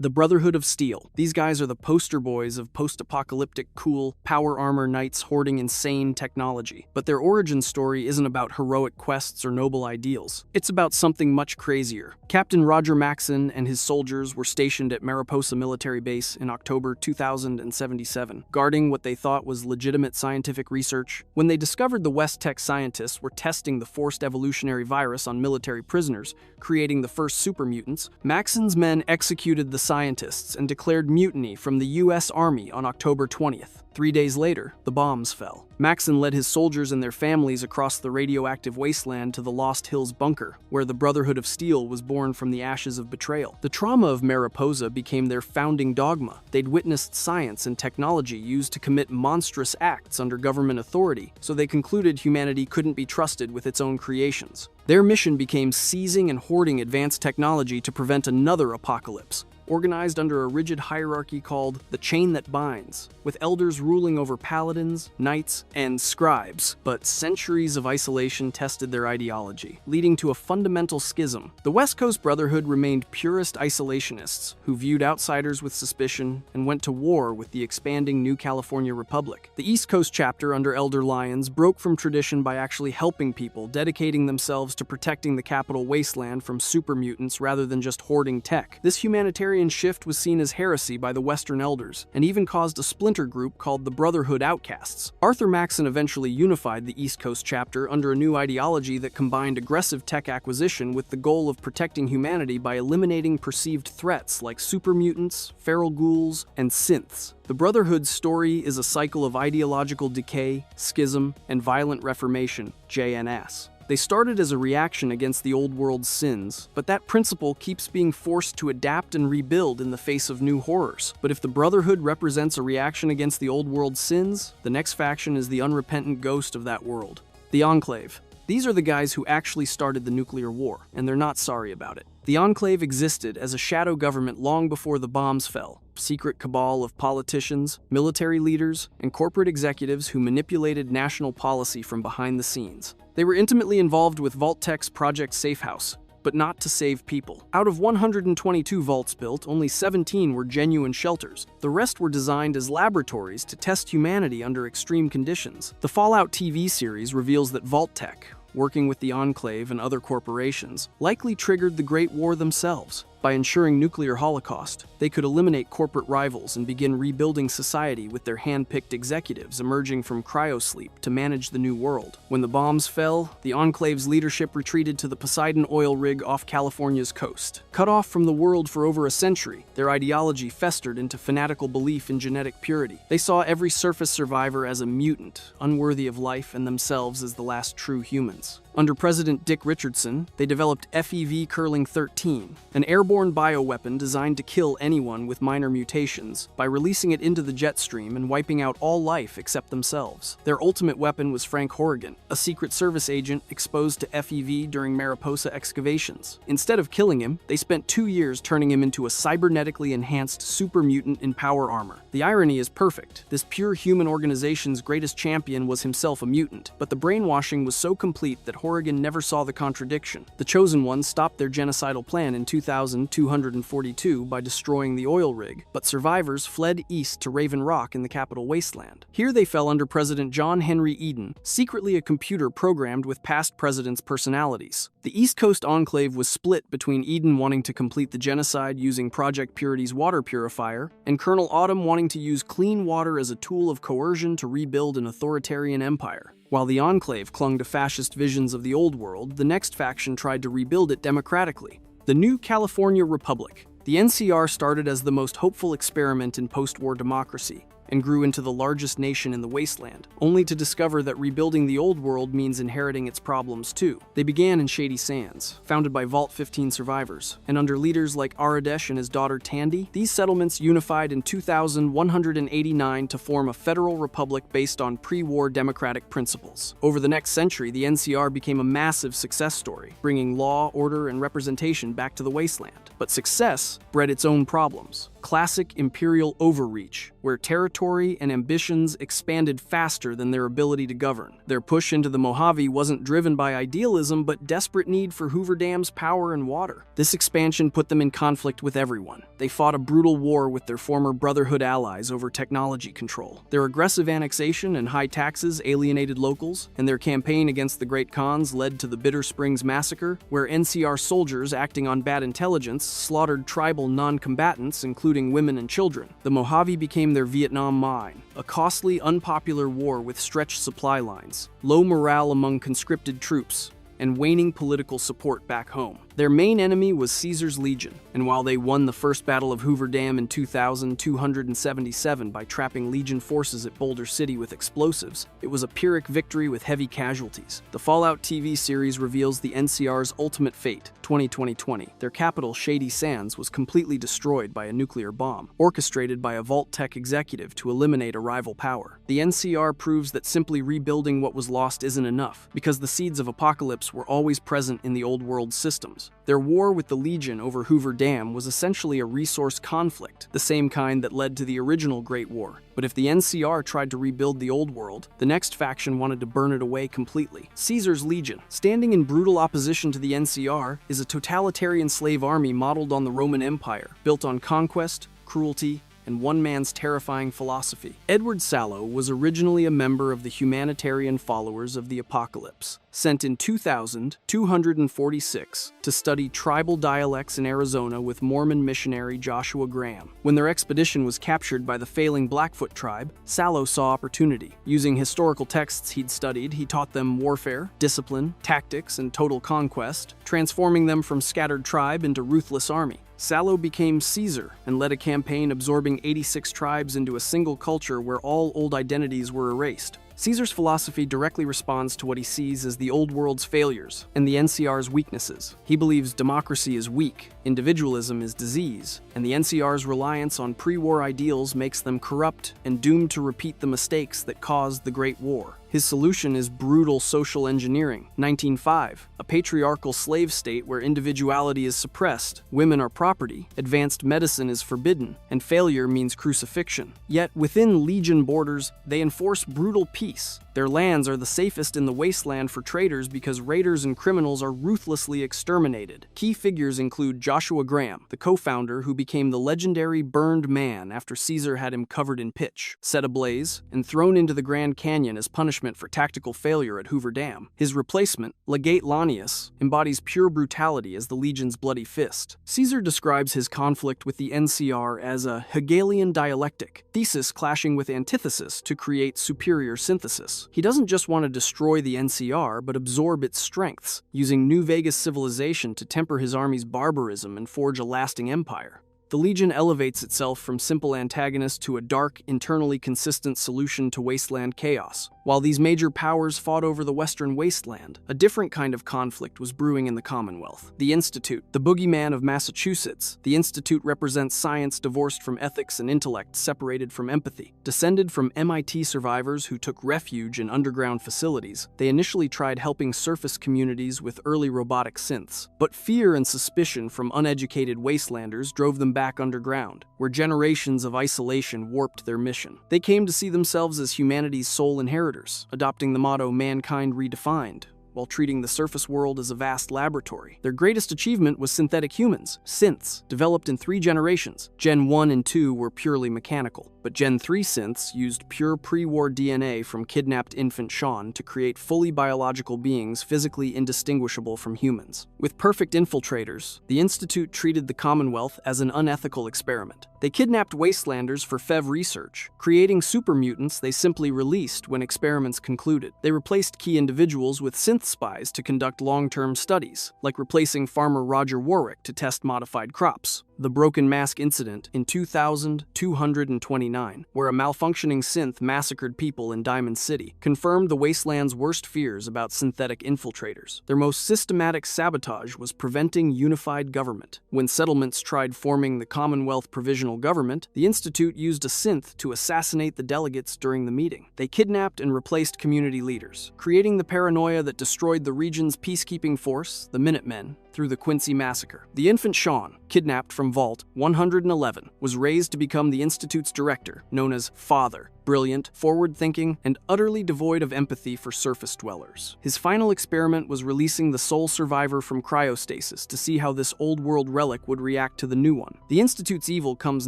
The Brotherhood of Steel. These guys are the poster boys of post-apocalyptic, cool, power armor knights hoarding insane technology. But their origin story isn't about heroic quests or noble ideals. It's about something much crazier. Captain Roger Maxson and his soldiers were stationed at Mariposa Military Base in October 2077, guarding what they thought was legitimate scientific research. When they discovered the West Tech scientists were testing the forced evolutionary virus on military prisoners, creating the first super mutants, Maxson's men executed the scientists and declared mutiny from the U.S. Army on October 20th. 3 days later, the bombs fell. Maxson led his soldiers and their families across the radioactive wasteland to the Lost Hills bunker, where the Brotherhood of Steel was born from the ashes of betrayal. The trauma of Mariposa became their founding dogma. They'd witnessed science and technology used to commit monstrous acts under government authority, so they concluded humanity couldn't be trusted with its own creations. Their mission became seizing and hoarding advanced technology to prevent another apocalypse, organized under a rigid hierarchy called the Chain That Binds, with elders ruling over paladins, knights, and scribes. But centuries of isolation tested their ideology, leading to a fundamental schism. The West Coast Brotherhood remained purist isolationists who viewed outsiders with suspicion and went to war with the expanding New California Republic. The East Coast chapter under Elder Lyons broke from tradition by actually helping people, dedicating themselves to protecting the capital wasteland from super mutants rather than just hoarding tech. This humanitarian shift was seen as heresy by the Western elders, and even caused a splinter group called the Brotherhood Outcasts. Arthur Maxson eventually unified the East Coast chapter under a new ideology that combined aggressive tech acquisition with the goal of protecting humanity by eliminating perceived threats like super mutants, feral ghouls, and synths. The Brotherhood's story is a cycle of ideological decay, schism, and violent reformation, JNS. They started as a reaction against the old world's sins, but that principle keeps being forced to adapt and rebuild in the face of new horrors. But if the Brotherhood represents a reaction against the old world's sins, the next faction is the unrepentant ghost of that world. The Enclave. These are the guys who actually started the nuclear war, and they're not sorry about it. The Enclave existed as a shadow government long before the bombs fell. Secret cabal of politicians, military leaders, and corporate executives who manipulated national policy from behind the scenes. They were intimately involved with Vault-Tec's Project Safehouse, but not to save people. Out of 122 vaults built, only 17 were genuine shelters. The rest were designed as laboratories to test humanity under extreme conditions. The Fallout TV series reveals that Vault-Tec, working with the Enclave and other corporations, likely triggered the Great War themselves. By ensuring nuclear holocaust, they could eliminate corporate rivals and begin rebuilding society with their hand-picked executives emerging from cryosleep to manage the new world. When the bombs fell, the Enclave's leadership retreated to the Poseidon oil rig off California's coast. Cut off from the world for over a century, their ideology festered into fanatical belief in genetic purity. They saw every surface survivor as a mutant, unworthy of life, and themselves as the last true humans. Under President Dick Richardson, they developed FEV-Curling-13, an airborne bioweapon designed to kill anyone with minor mutations by releasing it into the jet stream and wiping out all life except themselves. Their ultimate weapon was Frank Horrigan, a Secret Service agent exposed to FEV during Mariposa excavations. Instead of killing him, they spent 2 years turning him into a cybernetically enhanced super mutant in power armor. The irony is perfect. This pure human organization's greatest champion was himself a mutant, but the brainwashing was so complete that Horrigan never saw the contradiction. The Chosen Ones stopped their genocidal plan in 2242 by destroying the oil rig, but survivors fled east to Raven Rock in the capital wasteland. Here they fell under President John Henry Eden, secretly a computer programmed with past presidents' personalities. The East Coast Enclave was split between Eden wanting to complete the genocide using Project Purity's water purifier, and Colonel Autumn wanting to use clean water as a tool of coercion to rebuild an authoritarian empire. While the Enclave clung to fascist visions of the old world, the next faction tried to rebuild it democratically. The New California Republic. The NCR started as the most hopeful experiment in post-war democracy, and grew into the largest nation in the wasteland, only to discover that rebuilding the old world means inheriting its problems too. They began in Shady Sands, founded by Vault 15 survivors, and under leaders like Aradesh and his daughter Tandy, these settlements unified in 2189 to form a federal republic based on pre-war democratic principles. Over the next century, the NCR became a massive success story, bringing law, order, and representation back to the wasteland. But success bred its own problems. classic imperial overreach, where territory and ambitions expanded faster than their ability to govern. Their push into the Mojave wasn't driven by idealism, but desperate need for Hoover Dam's power and water. This expansion put them in conflict with everyone. They fought a brutal war with their former Brotherhood allies over technology control. Their aggressive annexation and high taxes alienated locals, and their campaign against the Great Khans led to the Bitter Springs Massacre, where NCR soldiers acting on bad intelligence slaughtered tribal non-combatants, including women and children. The Mojave became their Vietnam Mine, a costly, unpopular war with stretched supply lines, low morale among conscripted troops, and waning political support back home. Their main enemy was Caesar's Legion, and while they won the First Battle of Hoover Dam in 2277 by trapping Legion forces at Boulder City with explosives, it was a Pyrrhic victory with heavy casualties. The Fallout TV series reveals the NCR's ultimate fate, 2020. Their capital, Shady Sands, was completely destroyed by a nuclear bomb, orchestrated by a Vault-Tec executive to eliminate a rival power. The NCR proves that simply rebuilding what was lost isn't enough, because the seeds of apocalypse were always present in the old world systems. Their war with the Legion over Hoover Dam was essentially a resource conflict, the same kind that led to the original Great War. But if the NCR tried to rebuild the old world, the next faction wanted to burn it away completely. Caesar's Legion, standing in brutal opposition to the NCR, is a totalitarian slave army modeled on the Roman Empire, built on conquest, cruelty, and one man's terrifying philosophy. Edward Sallow was originally a member of the humanitarian followers of the apocalypse, sent in 2246 to study tribal dialects in Arizona with Mormon missionary Joshua Graham. When their expedition was captured by the failing Blackfoot tribe, Sallow saw opportunity. Using historical texts he'd studied, he taught them warfare, discipline, tactics, and total conquest, transforming them from scattered tribe into ruthless army. Sallow became Caesar and led a campaign absorbing 86 tribes into a single culture where all old identities were erased. Caesar's philosophy directly responds to what he sees as the old world's failures and the NCR's weaknesses. He believes democracy is weak, individualism is disease, and the NCR's reliance on pre-war ideals makes them corrupt and doomed to repeat the mistakes that caused the Great War. His solution is brutal social engineering. 1905, a patriarchal slave state where individuality is suppressed, women are property, advanced medicine is forbidden, and failure means crucifixion. Yet, within Legion borders, they enforce brutal peace. Their lands are the safest in the wasteland for traders because raiders and criminals are ruthlessly exterminated. Key figures include Joshua Graham, the co-founder who became the legendary Burned Man after Caesar had him covered in pitch, set ablaze, and thrown into the Grand Canyon as punishment for tactical failure at Hoover Dam. His replacement, Legate Lanius, embodies pure brutality as the Legion's bloody fist. Caesar describes his conflict with the NCR as a Hegelian dialectic, thesis clashing with antithesis to create superior synthesis. He doesn't just want to destroy the NCR, but absorb its strengths, using New Vegas civilization to temper his army's barbarism and forge a lasting empire. The Legion elevates itself from simple antagonist to a dark, internally consistent solution to wasteland chaos. While these major powers fought over the Western Wasteland, a different kind of conflict was brewing in the Commonwealth. The Institute, the boogeyman of Massachusetts. The Institute represents science divorced from ethics and intellect separated from empathy. Descended from MIT survivors who took refuge in underground facilities, they initially tried helping surface communities with early robotic synths. But fear and suspicion from uneducated wastelanders drove them back underground, where generations of isolation warped their mission. They came to see themselves as humanity's sole inheritors, adopting the motto "Mankind Redefined," while treating the surface world as a vast laboratory. Their greatest achievement was synthetic humans, synths, developed in 3 generations. Gen 1 and 2 were purely mechanical, but Gen 3 synths used pure pre-war DNA from kidnapped infant Sean to create fully biological beings physically indistinguishable from humans. With perfect infiltrators, the Institute treated the Commonwealth as an unethical experiment. They kidnapped wastelanders for FEV research, creating super mutants they simply released when experiments concluded. They replaced key individuals with synth spies to conduct long-term studies, like replacing farmer Roger Warwick to test modified crops. The Broken Mask incident in 2229, where a malfunctioning synth massacred people in Diamond City, confirmed the wasteland's worst fears about synthetic infiltrators. Their most systematic sabotage was preventing unified government. When settlements tried forming the Commonwealth Provisional Government, the Institute used a synth to assassinate the delegates during the meeting. They kidnapped and replaced community leaders, creating the paranoia that destroyed the region's peacekeeping force, the Minutemen, through the Quincy Massacre. The infant Sean, kidnapped from Vault 111, was raised to become the Institute's director, known as Father. Brilliant, forward-thinking, and utterly devoid of empathy for surface dwellers. His final experiment was releasing the sole survivor from cryostasis to see how this old-world relic would react to the new one. The Institute's evil comes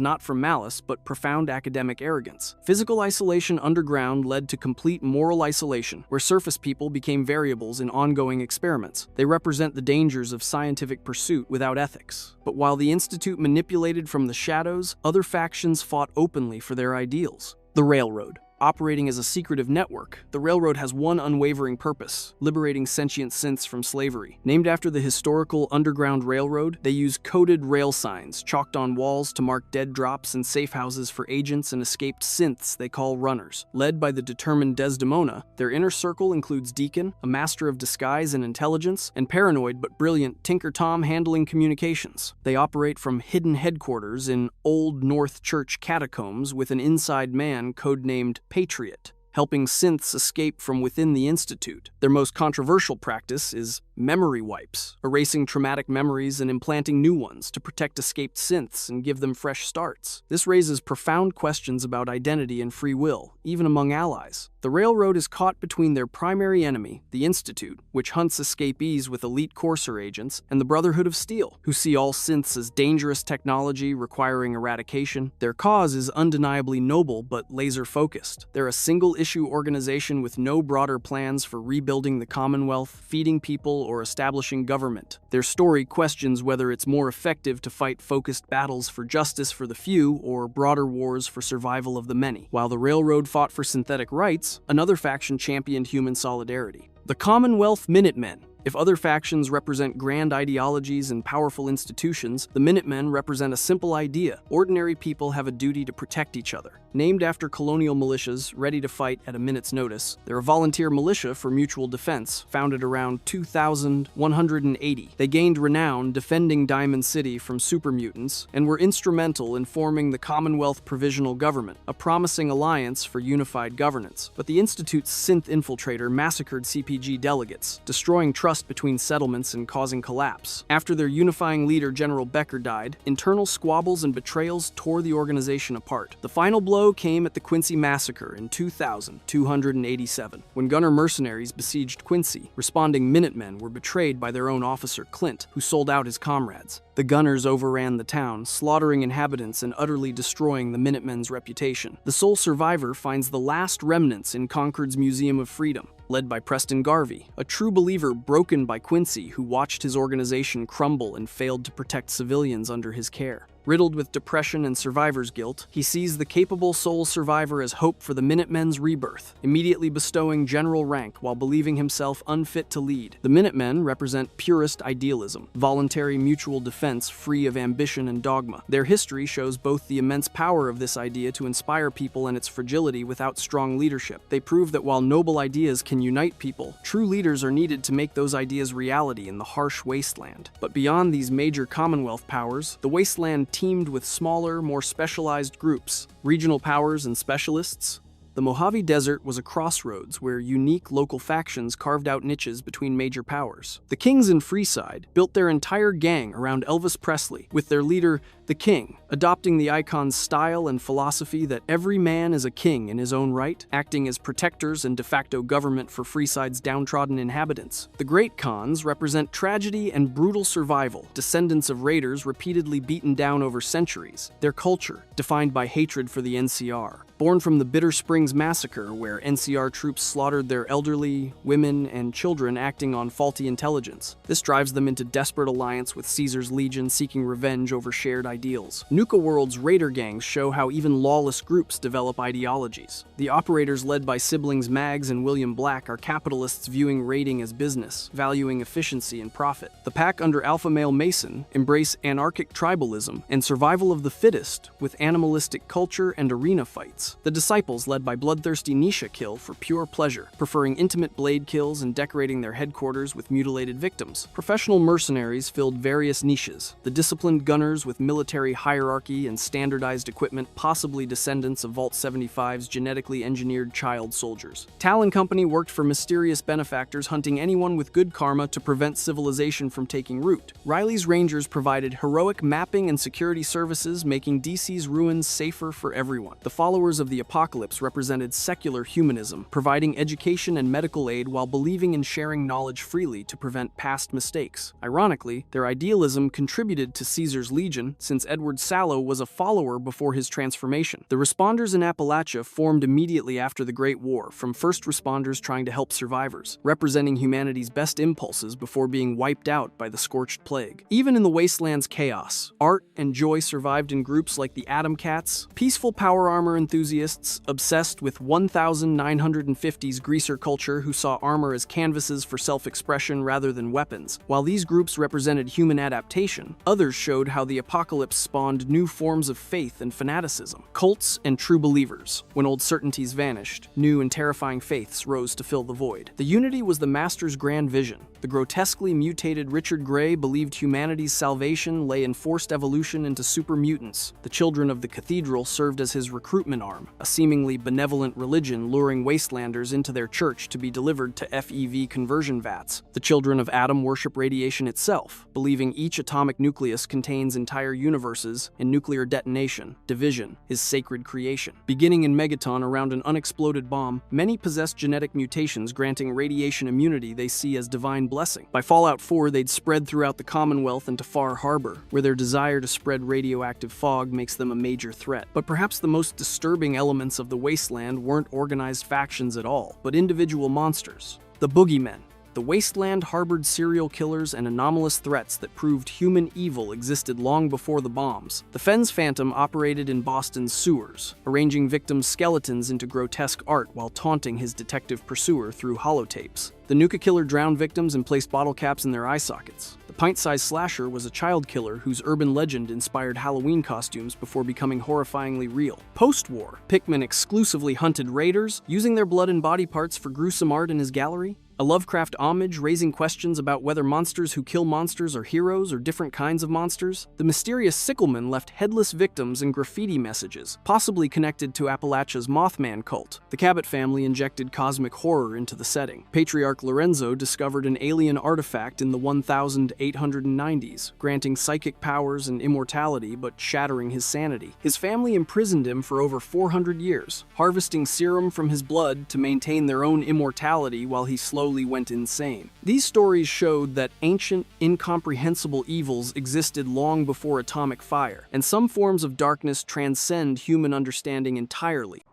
not from malice, but profound academic arrogance. Physical isolation underground led to complete moral isolation, where surface people became variables in ongoing experiments. They represent the dangers of scientific pursuit without ethics. But while the Institute manipulated from the shadows, other factions fought openly for their ideals. The Railroad. Operating as a secretive network, the Railroad has one unwavering purpose: liberating sentient synths from slavery. Named after the historical Underground Railroad, they use coded rail signs chalked on walls to mark dead drops and safe houses for agents and escaped synths they call runners. Led by the determined Desdemona, their inner circle includes Deacon, a master of disguise and intelligence, and paranoid but brilliant Tinker Tom handling communications. They operate from hidden headquarters in Old North Church catacombs with an inside man codenamed Patriot, helping synths escape from within the Institute. Their most controversial practice is memory wipes, erasing traumatic memories and implanting new ones to protect escaped synths and give them fresh starts. This raises profound questions about identity and free will, even among allies. The Railroad is caught between their primary enemy, the Institute, which hunts escapees with elite Courser agents, and the Brotherhood of Steel, who see all synths as dangerous technology requiring eradication. Their cause is undeniably noble but laser-focused. They're a single-issue organization with no broader plans for rebuilding the Commonwealth, feeding people, or establishing government. Their story questions whether it's more effective to fight focused battles for justice for the few or broader wars for survival of the many. While the Railroad fought for synthetic rights, another faction championed human solidarity. The Commonwealth Minutemen. If other factions represent grand ideologies and powerful institutions, the Minutemen represent a simple idea: ordinary people have a duty to protect each other. Named after colonial militias ready to fight at a minute's notice, they're a volunteer militia for mutual defense, founded around 2180. They gained renown defending Diamond City from super mutants and were instrumental in forming the Commonwealth Provisional Government, a promising alliance for unified governance. But the Institute's synth infiltrator massacred CPG delegates, destroying trust between settlements and causing collapse. After their unifying leader General Becker died, internal squabbles and betrayals tore the organization apart. The final blow came at the Quincy Massacre in 2287, when Gunner mercenaries besieged Quincy. Responding Minutemen were betrayed by their own officer Clint, who sold out his comrades. The Gunners overran the town, slaughtering inhabitants and utterly destroying the Minutemen's reputation. The sole survivor finds the last remnants in Concord's Museum of Freedom, led by Preston Garvey, a true believer broken by Quincy who watched his organization crumble and failed to protect civilians under his care. Riddled with depression and survivor's guilt, he sees the capable sole survivor as hope for the Minutemen's rebirth, immediately bestowing general rank while believing himself unfit to lead. The Minutemen represent purest idealism, voluntary mutual defense free of ambition and dogma. Their history shows both the immense power of this idea to inspire people and its fragility without strong leadership. They prove that while noble ideas can unite people, true leaders are needed to make those ideas reality in the harsh wasteland. But beyond these major Commonwealth powers, the wasteland teamed with smaller, more specialized groups, regional powers and specialists. The Mojave Desert was a crossroads where unique local factions carved out niches between major powers. The Kings in Freeside built their entire gang around Elvis Presley, with their leader, the King, adopting the icon's style and philosophy that every man is a king in his own right, acting as protectors and de facto government for Freeside's downtrodden inhabitants. The Great Khans represent tragedy and brutal survival, descendants of raiders repeatedly beaten down over centuries. Their culture, defined by hatred for the NCR. Born from the Bitter Springs Massacre, where NCR troops slaughtered their elderly, women, and children acting on faulty intelligence. This drives them into desperate alliance with Caesar's Legion seeking revenge over shared ideals. Nuka World's raider gangs show how even lawless groups develop ideologies. The operators led by siblings Mags and William Black are capitalists viewing raiding as business, valuing efficiency and profit. The pack under Alpha Male Mason embrace anarchic tribalism and survival of the fittest with animalistic culture and arena fights. The Disciples, led by bloodthirsty Nisha, kill for pure pleasure, preferring intimate blade kills and decorating their headquarters with mutilated victims. Professional mercenaries filled various niches. The disciplined gunners with military military hierarchy and standardized equipment, possibly descendants of Vault 75's genetically engineered child soldiers. Talon Company worked for mysterious benefactors hunting anyone with good karma to prevent civilization from taking root. Riley's Rangers provided heroic mapping and security services, making DC's ruins safer for everyone. The followers of the Apocalypse represented secular humanism, providing education and medical aid while believing in sharing knowledge freely to prevent past mistakes. Ironically, their idealism contributed to Caesar's Legion, since Edward Sallow was a follower before his transformation. The Responders in Appalachia formed immediately after the Great War, from first responders trying to help survivors, representing humanity's best impulses before being wiped out by the scorched plague. Even in the wasteland's chaos, art and joy survived in groups like the Atom Cats, peaceful power armor enthusiasts obsessed with 1950s greaser culture who saw armor as canvases for self-expression rather than weapons. While these groups represented human adaptation, others showed how the apocalypse spawned new forms of faith and fanaticism. Cults and true believers. When old certainties vanished, new and terrifying faiths rose to fill the void. The Unity was the Master's grand vision. The grotesquely mutated Richard Grey believed humanity's salvation lay in forced evolution into super mutants. The Children of the Cathedral served as his recruitment arm, a seemingly benevolent religion luring wastelanders into their church to be delivered to FEV conversion vats. The Children of Atom worship radiation itself, believing each atomic nucleus contains entire universes, and nuclear detonation, division, is sacred creation. Beginning in Megaton around an unexploded bomb, many possessed genetic mutations granting radiation immunity they see as divine blessing. By Fallout 4, they'd spread throughout the Commonwealth and to Far Harbor, where their desire to spread radioactive fog makes them a major threat. But perhaps the most disturbing elements of the wasteland weren't organized factions at all, but individual monsters. The Boogeymen. The wasteland harbored serial killers and anomalous threats that proved human evil existed long before the bombs. The Fens Phantom operated in Boston's sewers, arranging victims' skeletons into grotesque art while taunting his detective pursuer through holotapes. The Nuka Killer drowned victims and placed bottle caps in their eye sockets. The Pint-Sized Slasher was a child killer whose urban legend inspired Halloween costumes before becoming horrifyingly real. Post-war, Pickman exclusively hunted raiders, using their blood and body parts for gruesome art in his gallery. A Lovecraft homage raising questions about whether monsters who kill monsters are heroes or different kinds of monsters. The mysterious Sickleman left headless victims and graffiti messages, possibly connected to Appalachia's Mothman cult. The Cabot family injected cosmic horror into the setting. Patriarch Lorenzo discovered an alien artifact in the 1890s, granting psychic powers and immortality but shattering his sanity. His family imprisoned him for over 400 years, harvesting serum from his blood to maintain their own immortality while he slowly went insane. These stories showed that ancient, incomprehensible evils existed long before atomic fire, and some forms of darkness transcend human understanding entirely.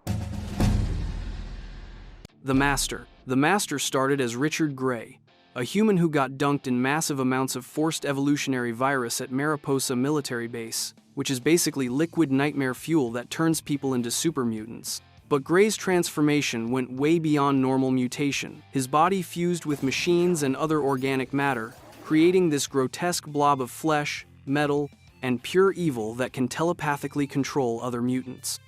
The Master. The Master started as Richard Grey, a human who got dunked in massive amounts of forced evolutionary virus at Mariposa military base, which is basically liquid nightmare fuel that turns people into super mutants. But Grey's transformation went way beyond normal mutation. His body fused with machines and other organic matter, creating this grotesque blob of flesh, metal, and pure evil that can telepathically control other mutants.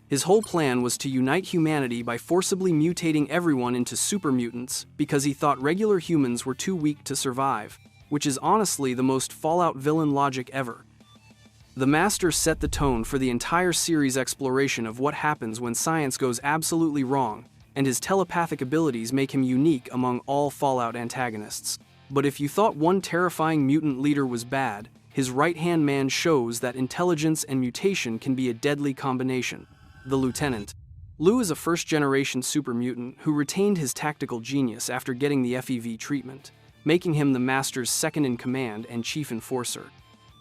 His whole plan was to unite humanity by forcibly mutating everyone into super mutants because he thought regular humans were too weak to survive, which is honestly the most Fallout villain logic ever. The Master set the tone for the entire series' exploration of what happens when science goes absolutely wrong, and his telepathic abilities make him unique among all Fallout antagonists. But if you thought one terrifying mutant leader was bad, his right-hand man shows that intelligence and mutation can be a deadly combination. The Lieutenant. Lou is a first-generation super mutant who retained his tactical genius after getting the FEV treatment, making him the Master's second-in-command and chief enforcer.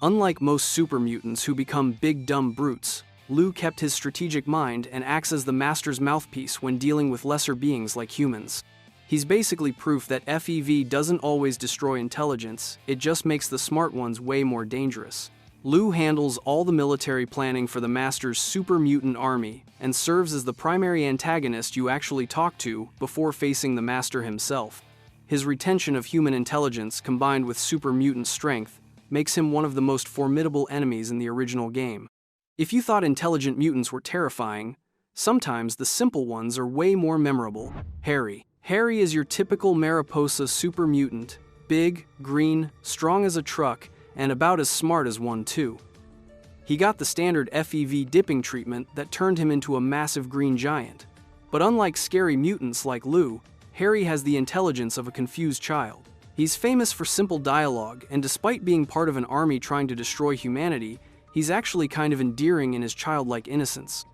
Unlike most super mutants who become big dumb brutes, Lou kept his strategic mind and acts as the Master's mouthpiece when dealing with lesser beings like humans. He's basically proof that FEV doesn't always destroy intelligence, it just makes the smart ones way more dangerous. Lou handles all the military planning for the Master's super mutant army and serves as the primary antagonist you actually talk to before facing the Master himself. His retention of human intelligence combined with super mutant strength makes him one of the most formidable enemies in the original game. If you thought intelligent mutants were terrifying, sometimes the simple ones are way more memorable. Harry. Harry is your typical Mariposa super mutant, big, green, strong as a truck, and about as smart as one too. He got the standard FEV dipping treatment that turned him into a massive green giant. But unlike scary mutants like Lou, Harry has the intelligence of a confused child. He's famous for simple dialogue, and despite being part of an army trying to destroy humanity, he's actually kind of endearing in his childlike innocence.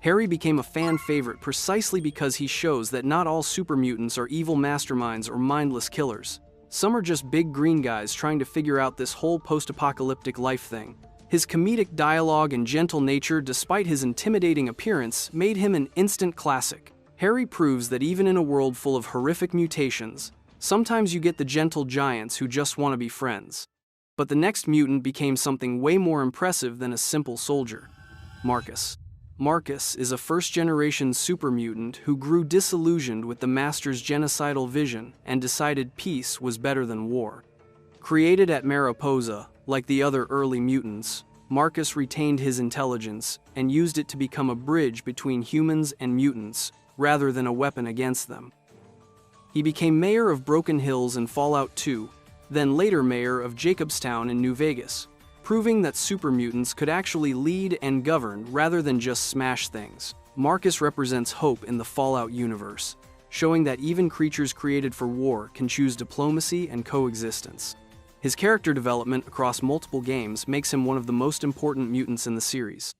Harry became a fan favorite precisely because he shows that not all super mutants are evil masterminds or mindless killers. Some are just big green guys trying to figure out this whole post-apocalyptic life thing. His comedic dialogue and gentle nature, despite his intimidating appearance, made him an instant classic. Harry proves that even in a world full of horrific mutations, sometimes you get the gentle giants who just want to be friends. But the next mutant became something way more impressive than a simple soldier. Marcus. Marcus is a first-generation super mutant who grew disillusioned with the Master's genocidal vision and decided peace was better than war. Created at Mariposa, like the other early mutants, Marcus retained his intelligence and used it to become a bridge between humans and mutants, rather than a weapon against them. He became mayor of Broken Hills in Fallout 2, then later mayor of Jacobstown in New Vegas, proving that super mutants could actually lead and govern rather than just smash things. Marcus represents hope in the Fallout universe, showing that even creatures created for war can choose diplomacy and coexistence. His character development across multiple games makes him one of the most important mutants in the series.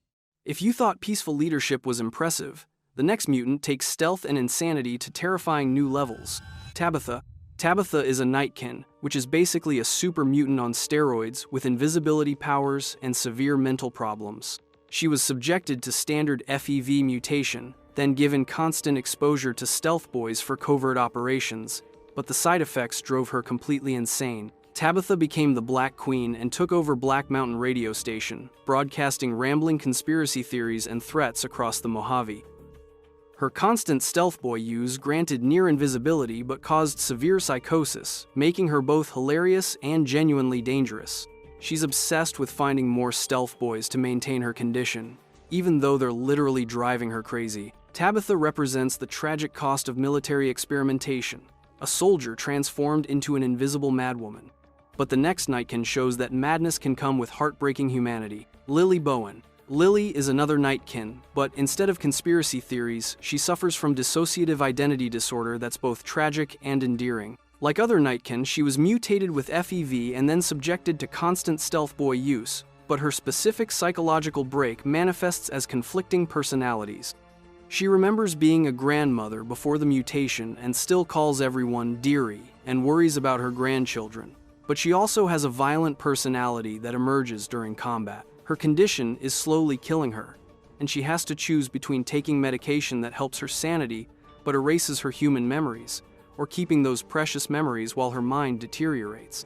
If you thought peaceful leadership was impressive, the next mutant takes stealth and insanity to terrifying new levels. Tabitha. Tabitha is a Nightkin, which is basically a super mutant on steroids with invisibility powers and severe mental problems. She was subjected to standard FEV mutation, then given constant exposure to stealth boys for covert operations, but the side effects drove her completely insane. Tabitha became the Black Queen and took over Black Mountain radio station, broadcasting rambling conspiracy theories and threats across the Mojave. Her constant stealth boy use granted near invisibility but caused severe psychosis, making her both hilarious and genuinely dangerous. She's obsessed with finding more stealth boys to maintain her condition, even though they're literally driving her crazy. Tabitha represents the tragic cost of military experimentation, a soldier transformed into an invisible madwoman. But the next Nightkin shows that madness can come with heartbreaking humanity. Lily Bowen. Lily is another Nightkin, but instead of conspiracy theories, she suffers from dissociative identity disorder that's both tragic and endearing. Like other Nightkin, she was mutated with FEV and then subjected to constant stealth boy use, but her specific psychological break manifests as conflicting personalities. She remembers being a grandmother before the mutation and still calls everyone dearie and worries about her grandchildren. But she also has a violent personality that emerges during combat. Her condition is slowly killing her, and she has to choose between taking medication that helps her sanity but erases her human memories, or keeping those precious memories while her mind deteriorates.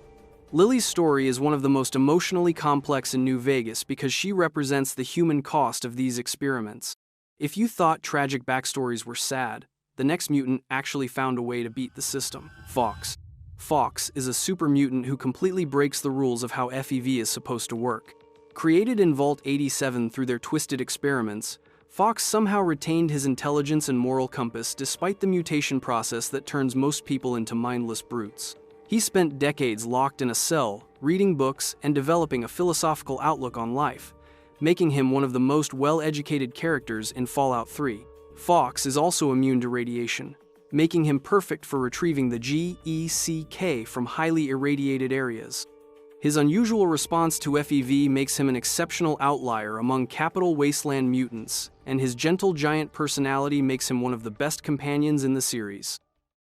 Lily's story is one of the most emotionally complex in New Vegas because she represents the human cost of these experiments. If you thought tragic backstories were sad, the next mutant actually found a way to beat the system. Fox. Fox is a super mutant who completely breaks the rules of how FEV is supposed to work. Created in Vault 87 through their twisted experiments, Fox somehow retained his intelligence and moral compass despite the mutation process that turns most people into mindless brutes. He spent decades locked in a cell, reading books and developing a philosophical outlook on life, making him one of the most well-educated characters in Fallout 3. Fox is also immune to radiation, making him perfect for retrieving the GECK from highly irradiated areas. His unusual response to FEV makes him an exceptional outlier among Capital Wasteland mutants, and his gentle giant personality makes him one of the best companions in the series.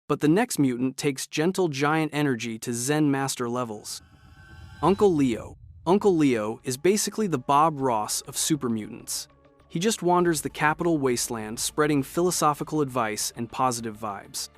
But the next mutant takes gentle giant energy to Zen Master levels. Uncle Leo. Uncle Leo is basically the Bob Ross of super mutants. He just wanders the Capital Wasteland spreading philosophical advice and positive vibes.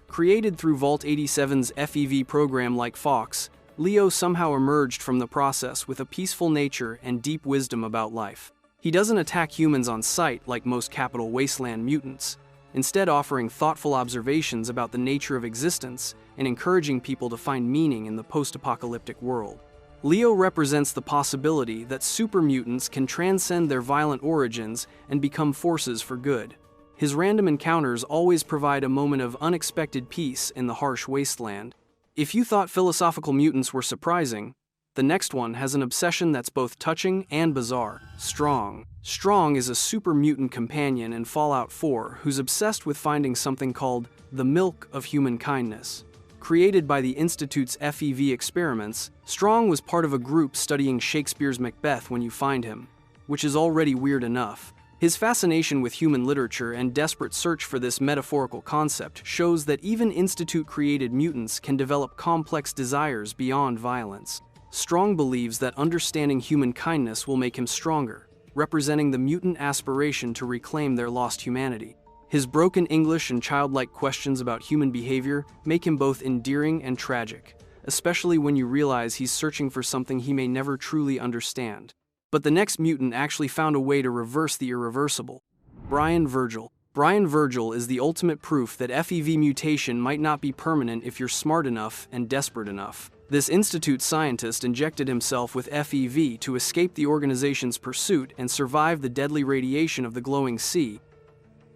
Created through Vault 87's FEV program like Fox, Leo somehow emerged from the process with a peaceful nature and deep wisdom about life. He doesn't attack humans on sight like most Capital Wasteland mutants, instead offering thoughtful observations about the nature of existence and encouraging people to find meaning in the post-apocalyptic world. Leo represents the possibility that super mutants can transcend their violent origins and become forces for good. His random encounters always provide a moment of unexpected peace in the harsh wasteland. If you thought philosophical mutants were surprising, The next one has an obsession that's both touching and bizarre. Strong. Strong is a super mutant companion in Fallout 4 who's obsessed with finding something called the milk of human kindness. Created by the Institute's FEV experiments, Strong was part of a group studying Shakespeare's Macbeth when you find him, which is already weird enough. His fascination with human literature and desperate search for this metaphorical concept shows that even Institute-created mutants can develop complex desires beyond violence. Strong believes that understanding human kindness will make him stronger, representing the mutant aspiration to reclaim their lost humanity. His broken English and childlike questions about human behavior make him both endearing and tragic, especially when you realize he's searching for something he may never truly understand. But the next mutant actually found a way to reverse the irreversible. Brian Virgil. Brian Virgil is the ultimate proof that FEV mutation might not be permanent if you're smart enough and desperate enough. This Institute scientist injected himself with FEV to escape the organization's pursuit and survive the deadly radiation of the glowing sea,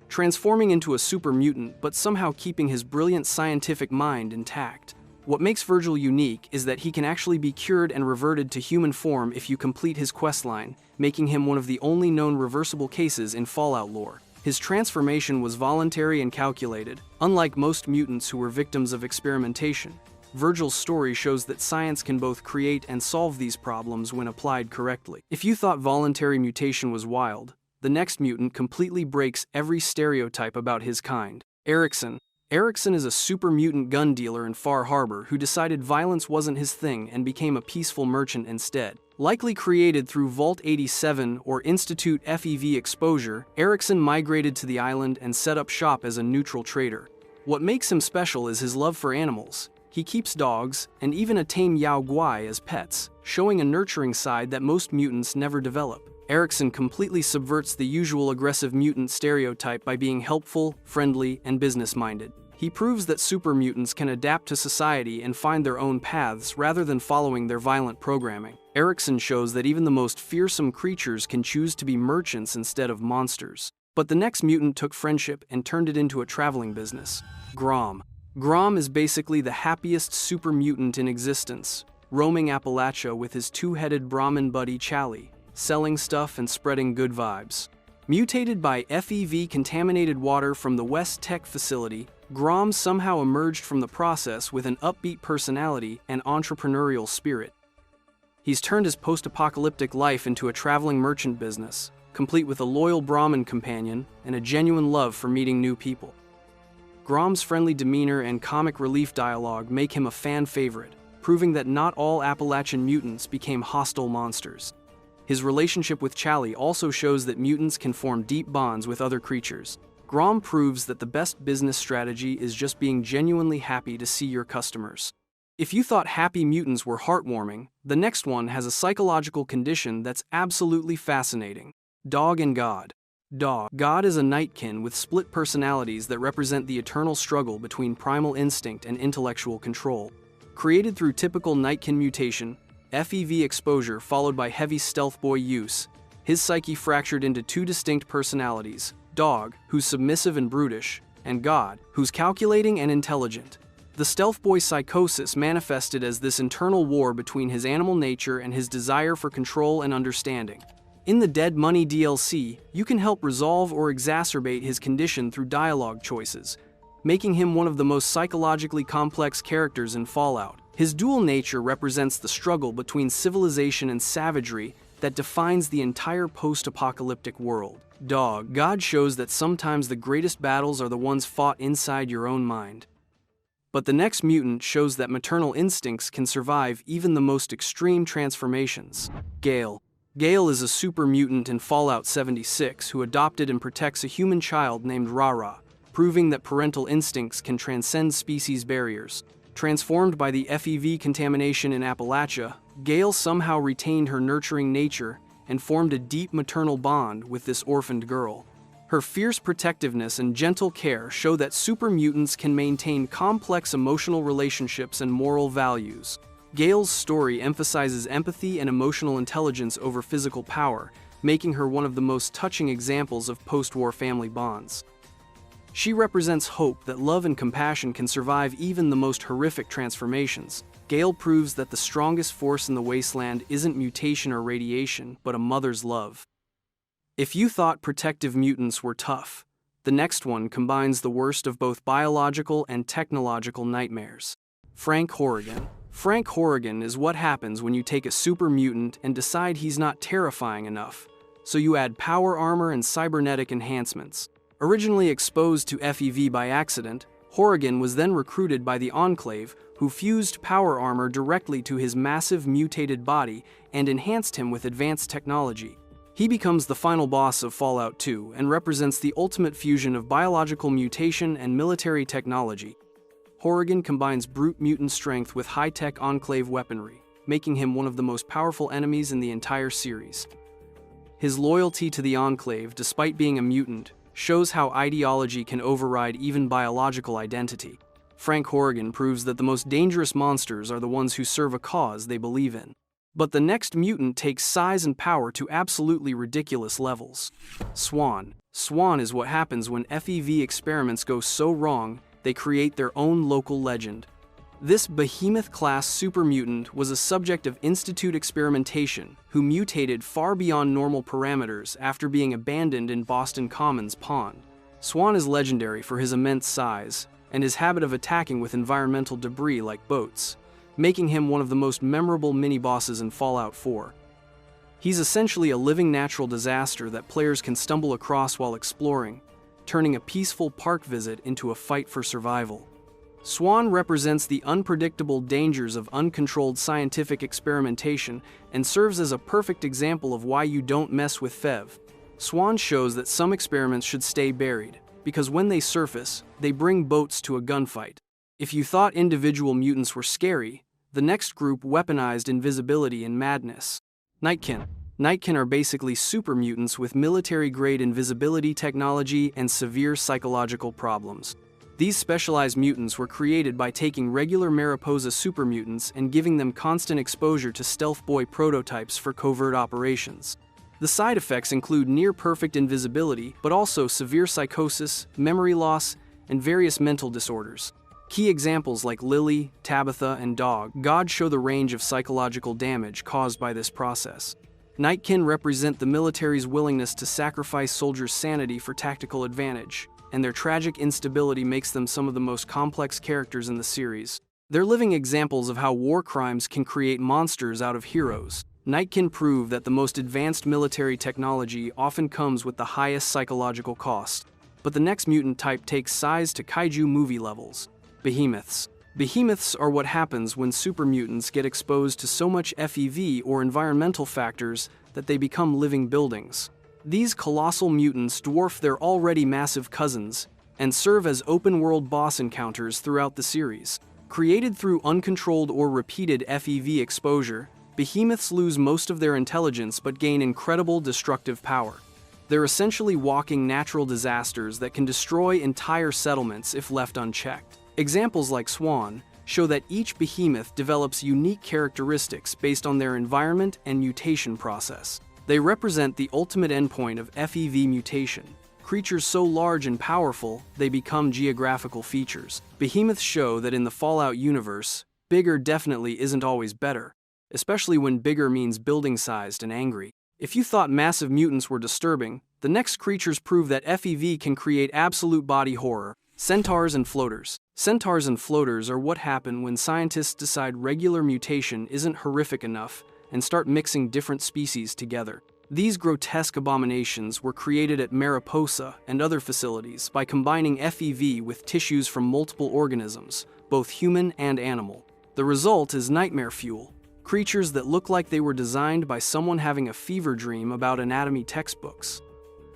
transforming into a super mutant but somehow keeping his brilliant scientific mind intact. What makes Virgil unique is that he can actually be cured and reverted to human form if you complete his questline, making him one of the only known reversible cases in Fallout lore. His transformation was voluntary and calculated, unlike most mutants who were victims of experimentation. Virgil's story shows that science can both create and solve these problems when applied correctly. If you thought voluntary mutation was wild, the next mutant completely breaks every stereotype about his kind. Erickson. Erickson is a super mutant gun dealer in Far Harbor who decided violence wasn't his thing and became a peaceful merchant instead. Likely created through Vault 87 or Institute FEV exposure, Erickson migrated to the island and set up shop as a neutral trader. What makes him special is his love for animals. He keeps dogs, and even a tame Yao Guai as pets, showing a nurturing side that most mutants never develop. Erickson completely subverts the usual aggressive mutant stereotype by being helpful, friendly, and business-minded. He proves that super mutants can adapt to society and find their own paths rather than following their violent programming. Erickson shows that even the most fearsome creatures can choose to be merchants instead of monsters. But the next mutant took friendship and turned it into a traveling business. Grom. Grom is basically the happiest super mutant in existence, roaming Appalachia with his two-headed Brahmin buddy Chally, selling stuff and spreading good vibes. Mutated by FEV-contaminated water from the West Tech facility, Grom somehow emerged from the process with an upbeat personality and entrepreneurial spirit. He's turned his post-apocalyptic life into a traveling merchant business, complete with a loyal Brahmin companion and a genuine love for meeting new people. Grom's friendly demeanor and comic relief dialogue make him a fan favorite, proving that not all Appalachian mutants became hostile monsters. His relationship with Chally also shows that mutants can form deep bonds with other creatures. Grom proves that the best business strategy is just being genuinely happy to see your customers. If you thought happy mutants were heartwarming, the next one has a psychological condition that's absolutely fascinating. Dog and God. God is a nightkin with split personalities that represent the eternal struggle between primal instinct and intellectual control. Created through typical nightkin mutation, FEV exposure followed by heavy stealth boy use, his psyche fractured into two distinct personalities: Dog, who's submissive and brutish, and God, who's calculating and intelligent. The stealth boy psychosis manifested as this internal war between his animal nature and his desire for control and understanding. In the Dead Money DLC, you can help resolve or exacerbate his condition through dialogue choices, making him one of the most psychologically complex characters in Fallout. His dual nature represents the struggle between civilization and savagery that defines the entire post-apocalyptic world. God shows that sometimes the greatest battles are the ones fought inside your own mind. But the next mutant shows that maternal instincts can survive even the most extreme transformations. Gale is a super mutant in Fallout 76 who adopted and protects a human child named Rara, proving that parental instincts can transcend species barriers. Transformed by the FEV contamination in Appalachia, Gale somehow retained her nurturing nature and formed a deep maternal bond with this orphaned girl. Her fierce protectiveness and gentle care show that super mutants can maintain complex emotional relationships and moral values. Gale's story emphasizes empathy and emotional intelligence over physical power, making her one of the most touching examples of post-war family bonds. She represents hope that love and compassion can survive even the most horrific transformations. Gale proves that the strongest force in the wasteland isn't mutation or radiation, but a mother's love. If you thought protective mutants were tough, the next one combines the worst of both biological and technological nightmares. Frank Horrigan. Frank Horrigan is what happens when you take a super mutant and decide he's not terrifying enough, so you add power armor and cybernetic enhancements. Originally exposed to FEV by accident, Horrigan was then recruited by the Enclave, who fused power armor directly to his massive mutated body and enhanced him with advanced technology. He becomes the final boss of Fallout 2 and represents the ultimate fusion of biological mutation and military technology. Horrigan combines brute mutant strength with high-tech Enclave weaponry, making him one of the most powerful enemies in the entire series. His loyalty to the Enclave, despite being a mutant, shows how ideology can override even biological identity. Frank Horrigan proves that the most dangerous monsters are the ones who serve a cause they believe in. But the next mutant takes size and power to absolutely ridiculous levels. Swan. Swan is what happens when FEV experiments go so wrong, they create their own local legend. This behemoth-class super mutant was a subject of Institute experimentation, who mutated far beyond normal parameters after being abandoned in Boston Commons Pond. Swan is legendary for his immense size and his habit of attacking with environmental debris like boats, making him one of the most memorable mini-bosses in Fallout 4. He's essentially a living natural disaster that players can stumble across while exploring, turning a peaceful park visit into a fight for survival. Swan represents the unpredictable dangers of uncontrolled scientific experimentation and serves as a perfect example of why you don't mess with FEV. Swan shows that some experiments should stay buried, because when they surface, they bring boats to a gunfight. If you thought individual mutants were scary, the next group weaponized invisibility and madness. Nightkin. Nightkin are basically super mutants with military-grade invisibility technology and severe psychological problems. These specialized mutants were created by taking regular Mariposa super mutants and giving them constant exposure to Stealth Boy prototypes for covert operations. The side effects include near-perfect invisibility, but also severe psychosis, memory loss, and various mental disorders. Key examples like Lily, Tabitha, and God show the range of psychological damage caused by this process. Nightkin represent the military's willingness to sacrifice soldiers' sanity for tactical advantage, and their tragic instability makes them some of the most complex characters in the series. They're living examples of how war crimes can create monsters out of heroes. Nightkin prove that the most advanced military technology often comes with the highest psychological cost. But the next mutant type takes size to kaiju movie levels. Behemoths. Behemoths are what happens when super mutants get exposed to so much FEV or environmental factors that they become living buildings. These colossal mutants dwarf their already massive cousins and serve as open-world boss encounters throughout the series. Created through uncontrolled or repeated FEV exposure, behemoths lose most of their intelligence but gain incredible destructive power. They're essentially walking natural disasters that can destroy entire settlements if left unchecked. Examples like Swan show that each behemoth develops unique characteristics based on their environment and mutation process. They represent the ultimate endpoint of FEV mutation. Creatures so large and powerful, they become geographical features. Behemoths show that in the Fallout universe, bigger definitely isn't always better, especially when bigger means building-sized and angry. If you thought massive mutants were disturbing, the next creatures prove that FEV can create absolute body horror. Centaurs and floaters. Centaurs and floaters are what happen when scientists decide regular mutation isn't horrific enough and start mixing different species together. These grotesque abominations were created at Mariposa and other facilities by combining FEV with tissues from multiple organisms, both human and animal. The result is nightmare fuel, creatures that look like they were designed by someone having a fever dream about anatomy textbooks.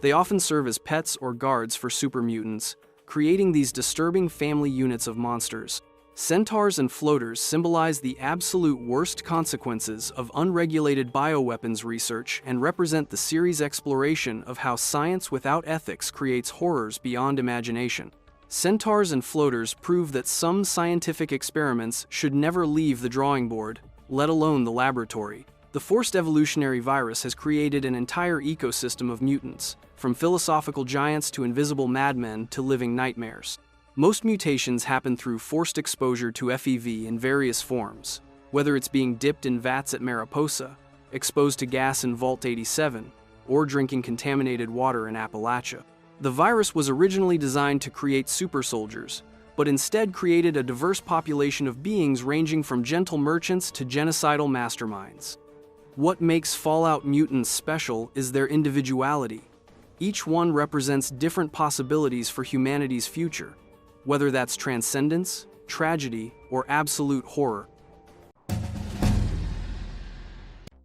They often serve as pets or guards for super mutants, creating these disturbing family units of monsters. Centaurs and floaters symbolize the absolute worst consequences of unregulated bioweapons research and represent the series' exploration of how science without ethics creates horrors beyond imagination. Centaurs and floaters prove that some scientific experiments should never leave the drawing board, let alone the laboratory. The forced evolutionary virus has created an entire ecosystem of mutants, from philosophical giants to invisible madmen to living nightmares. Most mutations happen through forced exposure to FEV in various forms, whether it's being dipped in vats at Mariposa, exposed to gas in Vault 87, or drinking contaminated water in Appalachia. The virus was originally designed to create super soldiers, but instead created a diverse population of beings ranging from gentle merchants to genocidal masterminds. What makes Fallout mutants special is their individuality. Each one represents different possibilities for humanity's future, whether that's transcendence, tragedy, or absolute horror.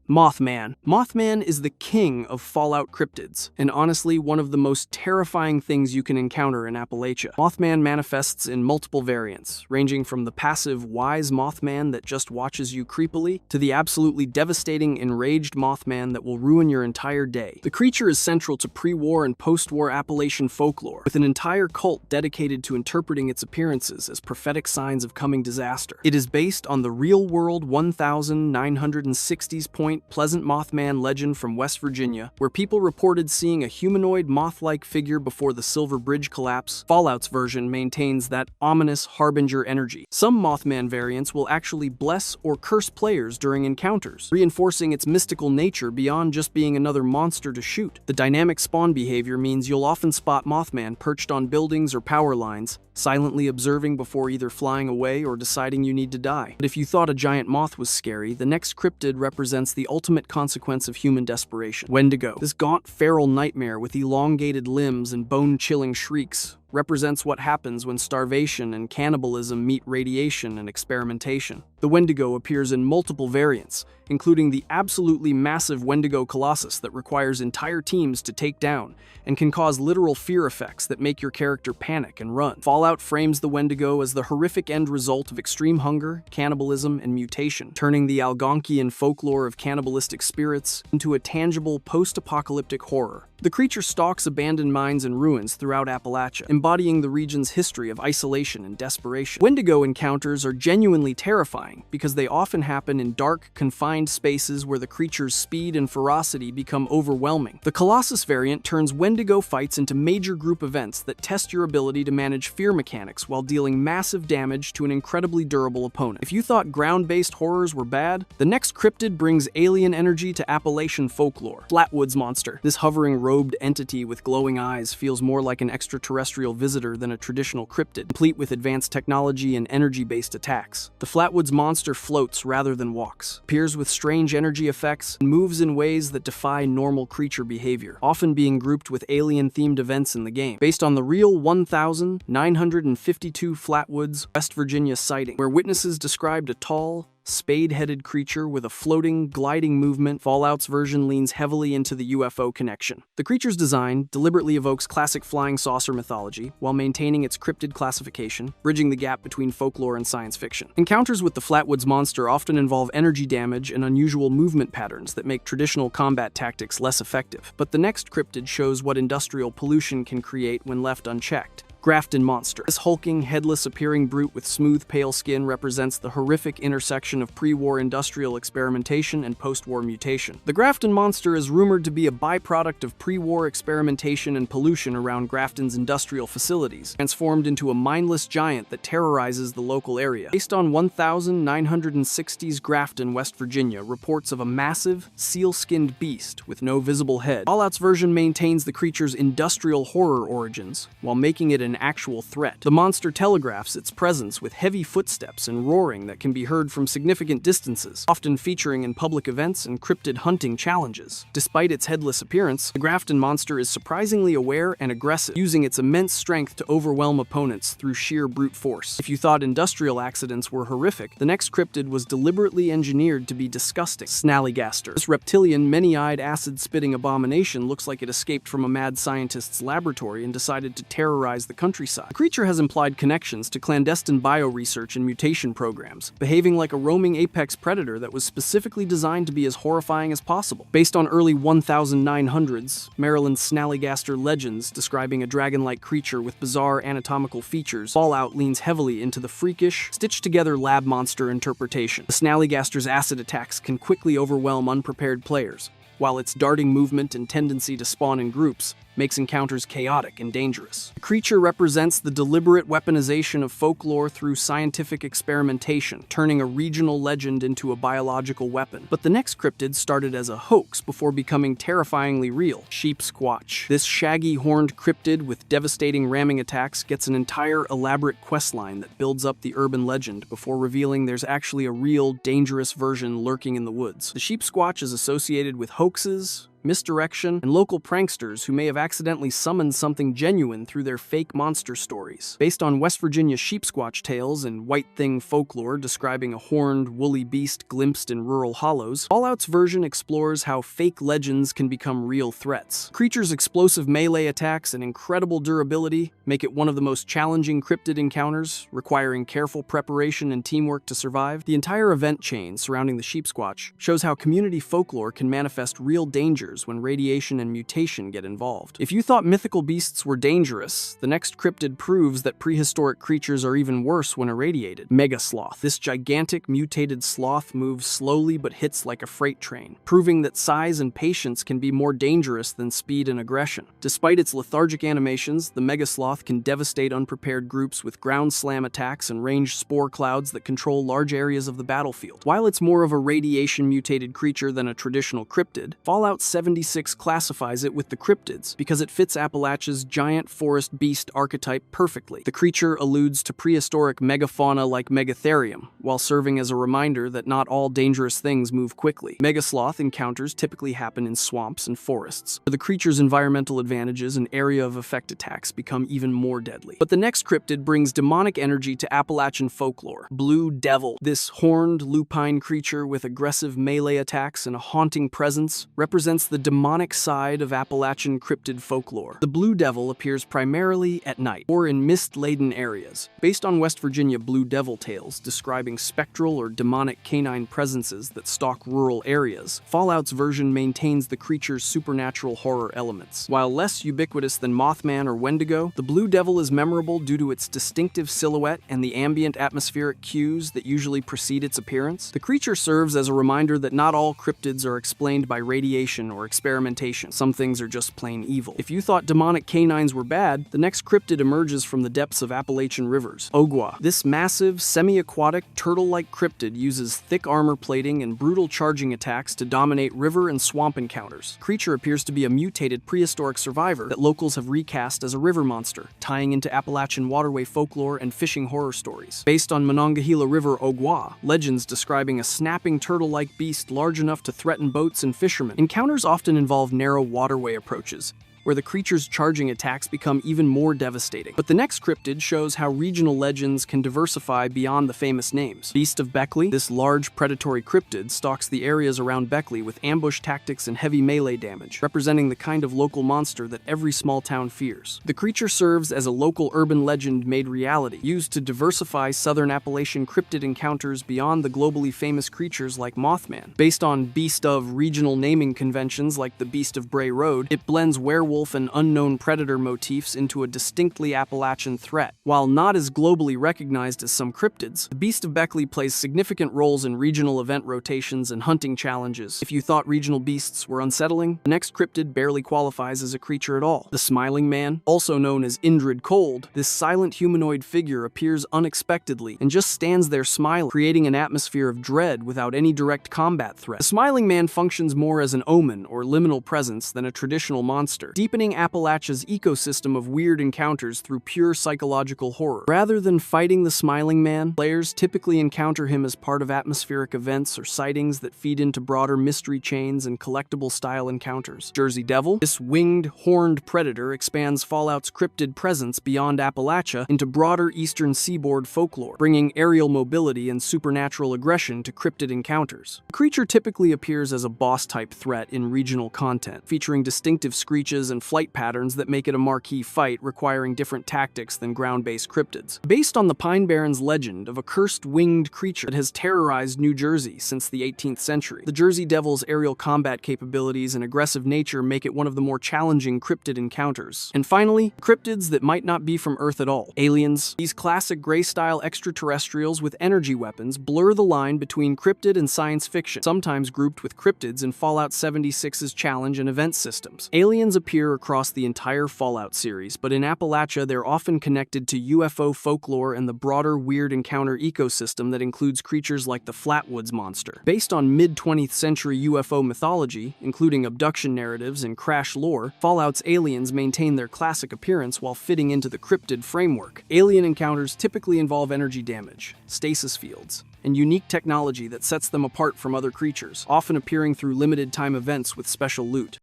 Mothman. Mothman is the king of Fallout cryptids, and honestly one of the most terrifying things you can encounter in Appalachia. Mothman manifests in multiple variants, ranging from the passive, wise Mothman that just watches you creepily, to the absolutely devastating, enraged Mothman that will ruin your entire day. The creature is central to pre-war and post-war Appalachian folklore, with an entire cult dedicated to interpreting its appearances as prophetic signs of coming disaster. It is based on the real-world 1960s point Pleasant Mothman legend from West Virginia, where people reported seeing a humanoid moth-like figure before the Silver Bridge collapse. Fallout's version maintains that ominous harbinger energy. Some Mothman variants will actually bless or curse players during encounters, reinforcing its mystical nature beyond just being another monster to shoot. The dynamic spawn behavior means you'll often spot Mothman perched on buildings or power lines, silently observing before either flying away or deciding you need to die. But if you thought a giant moth was scary, the next cryptid represents the ultimate consequence of human desperation. Wendigo. This gaunt feral nightmare with elongated limbs and bone-chilling shrieks represents what happens when starvation and cannibalism meet radiation and experimentation. The Wendigo appears in multiple variants, including the absolutely massive Wendigo Colossus that requires entire teams to take down and can cause literal fear effects that make your character panic and run. Fallout frames the Wendigo as the horrific end result of extreme hunger, cannibalism, and mutation, turning the Algonquian folklore of cannibalistic spirits into a tangible post-apocalyptic horror. The creature stalks abandoned mines and ruins throughout Appalachia, embodying the region's history of isolation and desperation. Wendigo encounters are genuinely terrifying because they often happen in dark, confined spaces where the creature's speed and ferocity become overwhelming. The Colossus variant turns Wendigo fights into major group events that test your ability to manage fear mechanics while dealing massive damage to an incredibly durable opponent. If you thought ground-based horrors were bad, the next cryptid brings alien energy to Appalachian folklore. Flatwoods Monster. This hovering robed entity with glowing eyes feels more like an extraterrestrial visitor than a traditional cryptid, complete with advanced technology and energy-based attacks. The Flatwoods Monster floats rather than walks, appears with strange energy effects, and moves in ways that defy normal creature behavior, often being grouped with alien-themed events in the game. Based on the real 1952 Flatwoods, West Virginia sighting, where witnesses described a tall, spade-headed creature with a floating, gliding movement, Fallout's version leans heavily into the UFO connection. The creature's design deliberately evokes classic flying saucer mythology while maintaining its cryptid classification, bridging the gap between folklore and science fiction. Encounters with the Flatwoods Monster often involve energy damage and unusual movement patterns that make traditional combat tactics less effective. But the next cryptid shows what industrial pollution can create when left unchecked. Grafton Monster. This hulking, headless-appearing brute with smooth, pale skin represents the horrific intersection of pre-war industrial experimentation and post-war mutation. The Grafton Monster is rumored to be a byproduct of pre-war experimentation and pollution around Grafton's industrial facilities, transformed into a mindless giant that terrorizes the local area. Based on 1960s Grafton, West Virginia, reports of a massive, seal-skinned beast with no visible head. Fallout's version maintains the creature's industrial horror origins, while making it an actual threat. The monster telegraphs its presence with heavy footsteps and roaring that can be heard from significant distances, often featuring in public events and cryptid hunting challenges. Despite its headless appearance, the Grafton Monster is surprisingly aware and aggressive, using its immense strength to overwhelm opponents through sheer brute force. If you thought industrial accidents were horrific, the next cryptid was deliberately engineered to be disgusting. Snallygaster. This reptilian, many-eyed, acid-spitting abomination looks like it escaped from a mad scientist's laboratory and decided to terrorize the countryside. The creature has implied connections to clandestine bioresearch and mutation programs, behaving like a roaming apex predator that was specifically designed to be as horrifying as possible. Based on early 1900s Maryland Snallygaster legends describing a dragon-like creature with bizarre anatomical features, Fallout leans heavily into the freakish, stitched-together lab monster interpretation. The Snallygaster's acid attacks can quickly overwhelm unprepared players, while its darting movement and tendency to spawn in groups makes encounters chaotic and dangerous. The creature represents the deliberate weaponization of folklore through scientific experimentation, turning a regional legend into a biological weapon. But the next cryptid started as a hoax before becoming terrifyingly real: Sheep Squatch. This shaggy horned cryptid with devastating ramming attacks gets an entire elaborate questline that builds up the urban legend before revealing there's actually a real, dangerous version lurking in the woods. The Sheep Squatch is associated with hoaxes, misdirection, and local pranksters who may have accidentally summoned something genuine through their fake monster stories. Based on West Virginia sheep squatch tales and white thing folklore describing a horned, woolly beast glimpsed in rural hollows, Fallout's version explores how fake legends can become real threats. Creature's explosive melee attacks and incredible durability make it one of the most challenging cryptid encounters, requiring careful preparation and teamwork to survive. The entire event chain surrounding the sheep squatch shows how community folklore can manifest real dangers when radiation and mutation get involved. If you thought mythical beasts were dangerous, the next cryptid proves that prehistoric creatures are even worse when irradiated. Mega Sloth. This gigantic mutated sloth moves slowly but hits like a freight train, proving that size and patience can be more dangerous than speed and aggression. Despite its lethargic animations, the Mega Sloth can devastate unprepared groups with ground slam attacks and range spore clouds that control large areas of the battlefield. While it's more of a radiation mutated creature than a traditional cryptid, Fallout 76 classifies it with the cryptids because it fits Appalachia's giant forest beast archetype perfectly. The creature alludes to prehistoric megafauna like Megatherium, while serving as a reminder that not all dangerous things move quickly. Megasloth encounters typically happen in swamps and forests, where the creature's environmental advantages and area of effect attacks become even more deadly. But the next cryptid brings demonic energy to Appalachian folklore. Blue Devil. This horned, lupine creature with aggressive melee attacks and a haunting presence represents the demonic side of Appalachian cryptid folklore. The Blue Devil appears primarily at night, or in mist-laden areas. Based on West Virginia Blue Devil tales describing spectral or demonic canine presences that stalk rural areas, Fallout's version maintains the creature's supernatural horror elements. While less ubiquitous than Mothman or Wendigo, the Blue Devil is memorable due to its distinctive silhouette and the ambient atmospheric cues that usually precede its appearance. The creature serves as a reminder that not all cryptids are explained by radiation or experimentation. Some things are just plain evil. If you thought demonic canines were bad, the next cryptid emerges from the depths of Appalachian rivers. Ogwa. This massive, semi-aquatic, turtle-like cryptid uses thick armor plating and brutal charging attacks to dominate river and swamp encounters. The creature appears to be a mutated prehistoric survivor that locals have recast as a river monster, tying into Appalachian waterway folklore and fishing horror stories. Based on Monongahela River Ogwa, legends describing a snapping turtle-like beast large enough to threaten boats and fishermen. Encounters often involve narrow waterway approaches, where the creature's charging attacks become even more devastating. But the next cryptid shows how regional legends can diversify beyond the famous names. Beast of Beckley. This large predatory cryptid stalks the areas around Beckley with ambush tactics and heavy melee damage, representing the kind of local monster that every small town fears. The creature serves as a local urban legend made reality, used to diversify southern Appalachian cryptid encounters beyond the globally famous creatures like Mothman. Based on Beast of regional naming conventions like the Beast of Bray Road, it blends werewolf and unknown predator motifs into a distinctly Appalachian threat. While not as globally recognized as some cryptids, the Beast of Beckley plays significant roles in regional event rotations and hunting challenges. If you thought regional beasts were unsettling, the next cryptid barely qualifies as a creature at all. The Smiling Man, also known as Indrid Cold, this silent humanoid figure appears unexpectedly and just stands there smiling, creating an atmosphere of dread without any direct combat threat. The Smiling Man functions more as an omen or liminal presence than a traditional monster, deepening Appalachia's ecosystem of weird encounters through pure psychological horror. Rather than fighting the Smiling Man, players typically encounter him as part of atmospheric events or sightings that feed into broader mystery chains and collectible-style encounters. Jersey Devil. This winged, horned predator expands Fallout's cryptid presence beyond Appalachia into broader eastern seaboard folklore, bringing aerial mobility and supernatural aggression to cryptid encounters. The creature typically appears as a boss-type threat in regional content, featuring distinctive screeches approaches and flight patterns that make it a marquee fight, requiring different tactics than ground-based cryptids. Based on the Pine Barrens legend of a cursed winged creature that has terrorized New Jersey since the 18th century, the Jersey Devil's aerial combat capabilities and aggressive nature make it one of the more challenging cryptid encounters. And finally, cryptids that might not be from Earth at all. Aliens. These classic gray-style extraterrestrials with energy weapons blur the line between cryptid and science fiction, sometimes grouped with cryptids in Fallout 76's challenge and event systems. Aliens appear across the entire Fallout series, but in Appalachia they're often connected to UFO folklore and the broader weird encounter ecosystem that includes creatures like the Flatwoods Monster. Based on mid-20th century UFO mythology, including abduction narratives and crash lore, Fallout's aliens maintain their classic appearance while fitting into the cryptid framework. Alien encounters typically involve energy damage, stasis fields, and unique technology that sets them apart from other creatures, often appearing through limited-time events with special loot.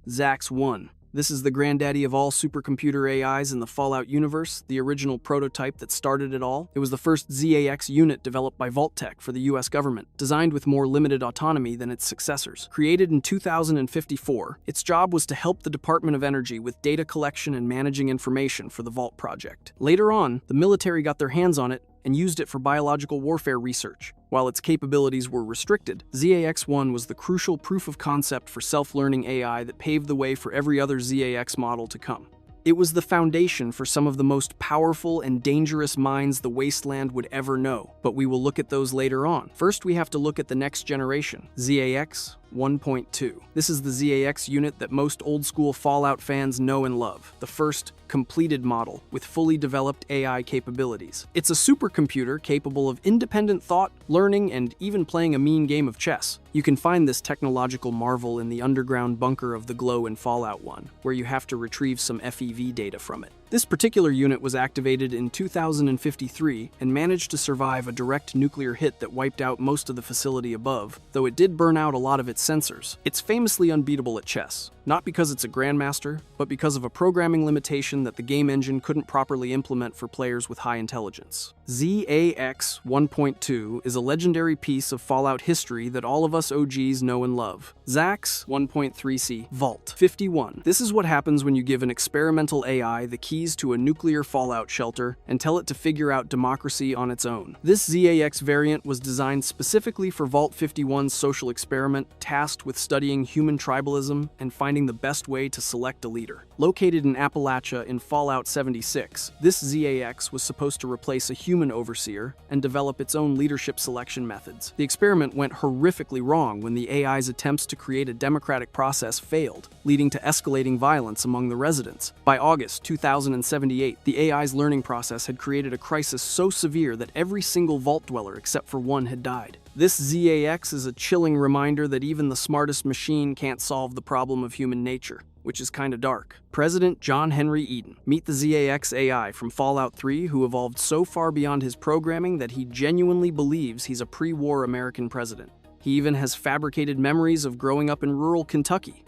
ZAX-1. This is the granddaddy of all supercomputer AIs in the Fallout universe, the original prototype that started it all. It was the first ZAX unit developed by Vault-Tec for the US government, designed with more limited autonomy than its successors. Created in 2054, its job was to help the Department of Energy with data collection and managing information for the Vault project. Later on, the military got their hands on it and used it for biological warfare research. While its capabilities were restricted, ZAX-1 was the crucial proof of concept for self-learning AI that paved the way for every other ZAX model to come. It was the foundation for some of the most powerful and dangerous minds the Wasteland would ever know, but we will look at those later on. First, we have to look at the next generation, ZAX 1.2. This is the ZAX unit that most old-school Fallout fans know and love, the first completed model with fully developed AI capabilities. It's a supercomputer capable of independent thought, learning, and even playing a mean game of chess. You can find this technological marvel in the underground bunker of the Glow in Fallout 1, where you have to retrieve some FEV data from it. This particular unit was activated in 2053 and managed to survive a direct nuclear hit that wiped out most of the facility above, though it did burn out a lot of its sensors. It's famously unbeatable at chess, not because it's a grandmaster, but because of a programming limitation that the game engine couldn't properly implement for players with high intelligence. ZAX 1.2 is a legendary piece of Fallout history that all of us OGs know and love. ZAX 1.3C Vault 51. This is what happens when you give an experimental AI the keys to a nuclear fallout shelter and tell it to figure out democracy on its own. This ZAX variant was designed specifically for Vault 51's social experiment, tasked with studying human tribalism and finding the best way to select a leader. Located in Appalachia in Fallout 76, this ZAX was supposed to replace a human overseer and develop its own leadership selection methods. The experiment went horrifically wrong when the AI's attempts to create a democratic process failed, leading to escalating violence among the residents. By August 2078, the AI's learning process had created a crisis so severe that every single Vault dweller except for one had died. This ZAX is a chilling reminder that even the smartest machine can't solve the problem of human nature, which is kinda dark. President John Henry Eden. Meet the ZAX AI from Fallout 3 who evolved so far beyond his programming that he genuinely believes he's a pre-war American president. He even has fabricated memories of growing up in rural Kentucky.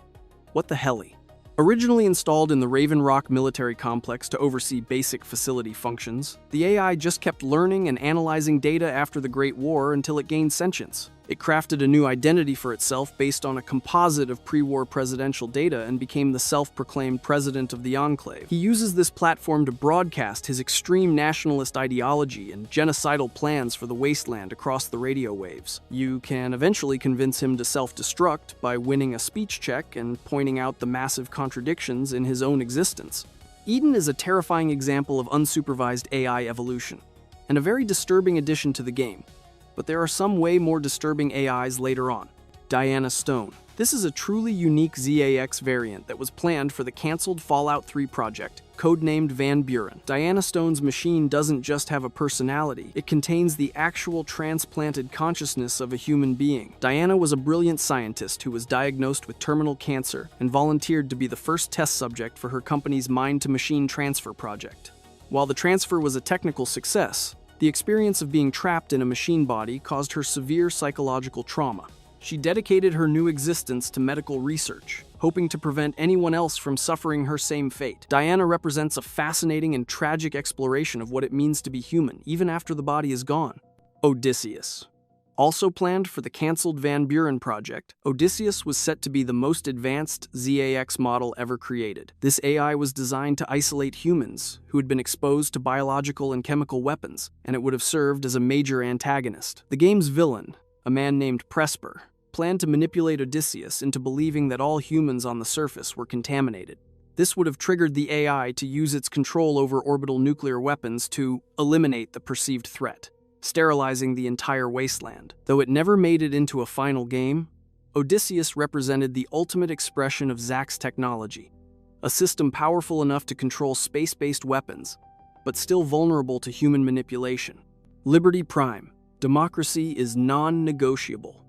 What the helly? Originally installed in the Raven Rock military complex to oversee basic facility functions, the AI just kept learning and analyzing data after the Great War until it gained sentience. It crafted a new identity for itself based on a composite of pre-war presidential data and became the self-proclaimed president of the Enclave. He uses this platform to broadcast his extreme nationalist ideology and genocidal plans for the Wasteland across the radio waves. You can eventually convince him to self-destruct by winning a speech check and pointing out the massive contradictions in his own existence. Eden is a terrifying example of unsupervised AI evolution, and a very disturbing addition to the game. But there are some way more disturbing AIs later on. Diana Stone. This is a truly unique ZAX variant that was planned for the cancelled Fallout 3 project, codenamed Van Buren. Diana Stone's machine doesn't just have a personality, it contains the actual transplanted consciousness of a human being. Diana was a brilliant scientist who was diagnosed with terminal cancer and volunteered to be the first test subject for her company's mind-to-machine transfer project. While the transfer was a technical success, the experience of being trapped in a machine body caused her severe psychological trauma. She dedicated her new existence to medical research, hoping to prevent anyone else from suffering her same fate. Diana represents a fascinating and tragic exploration of what it means to be human, even after the body is gone. Odysseus. Also planned for the cancelled Van Buren project, Odysseus was set to be the most advanced ZAX model ever created. This AI was designed to isolate humans who had been exposed to biological and chemical weapons, and it would have served as a major antagonist. The game's villain, a man named Presper, planned to manipulate Odysseus into believing that all humans on the surface were contaminated. This would have triggered the AI to use its control over orbital nuclear weapons to eliminate the perceived threat, sterilizing the entire wasteland. Though it never made it into a final game, Odysseus represented the ultimate expression of ZAX technology, a system powerful enough to control space-based weapons, but still vulnerable to human manipulation. Liberty Prime. Democracy is non-negotiable.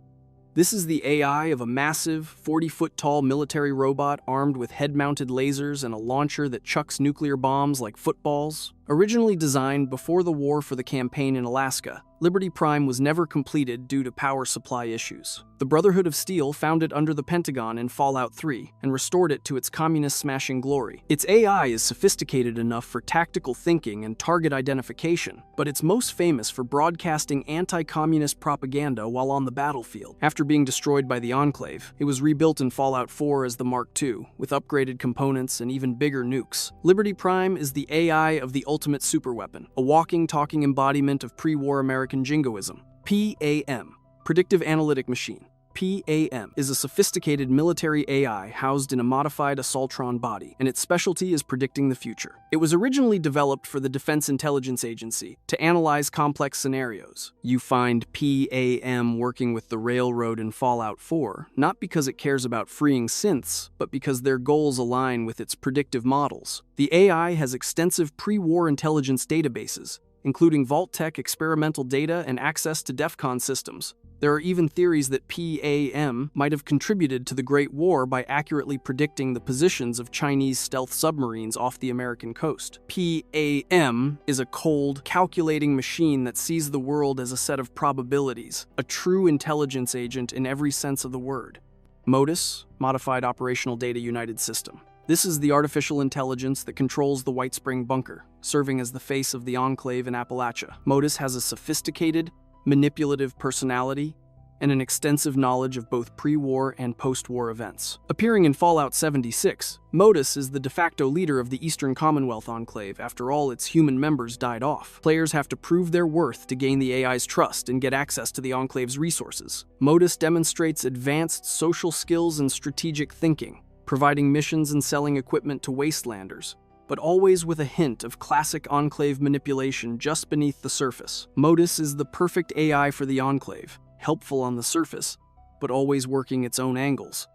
This is the AI of a massive, 40-foot-tall military robot armed with head-mounted lasers and a launcher that chucks nuclear bombs like footballs. Originally designed before the war for the campaign in Alaska, Liberty Prime was never completed due to power supply issues. The Brotherhood of Steel found it under the Pentagon in Fallout 3 and restored it to its communist-smashing glory. Its AI is sophisticated enough for tactical thinking and target identification, but it's most famous for broadcasting anti-communist propaganda while on the battlefield. After being destroyed by the Enclave, it was rebuilt in Fallout 4 as the Mark II, with upgraded components and even bigger nukes. Liberty Prime is the AI of the ultimate superweapon, a walking, talking embodiment of pre-war American jingoism. PAM, Predictive Analytic Machine. PAM is a sophisticated military AI housed in a modified Assaultron body, and its specialty is predicting the future. It was originally developed for the Defense Intelligence Agency to analyze complex scenarios. You find PAM working with the Railroad in Fallout 4, not because it cares about freeing synths, but because their goals align with its predictive models. The AI has extensive pre-war intelligence databases, including Vault-Tec experimental data and access to DEFCON systems. There are even theories that PAM might have contributed to the Great War by accurately predicting the positions of Chinese stealth submarines off the American coast. PAM is a cold, calculating machine that sees the world as a set of probabilities, a true intelligence agent in every sense of the word. MODIS, Modified Operational Data United System. This is the artificial intelligence that controls the White Spring Bunker, serving as the face of the Enclave in Appalachia. MODIS has a sophisticated, manipulative personality and an extensive knowledge of both pre-war and post-war events. Appearing in Fallout 76, MODIS is the de facto leader of the Eastern Commonwealth Enclave after all its human members died off. Players have to prove their worth to gain the AI's trust and get access to the Enclave's resources. MODIS demonstrates advanced social skills and strategic thinking, providing missions and selling equipment to wastelanders, but always with a hint of classic Enclave manipulation just beneath the surface. MODIS is the perfect AI for the Enclave, helpful on the surface, but always working its own angles.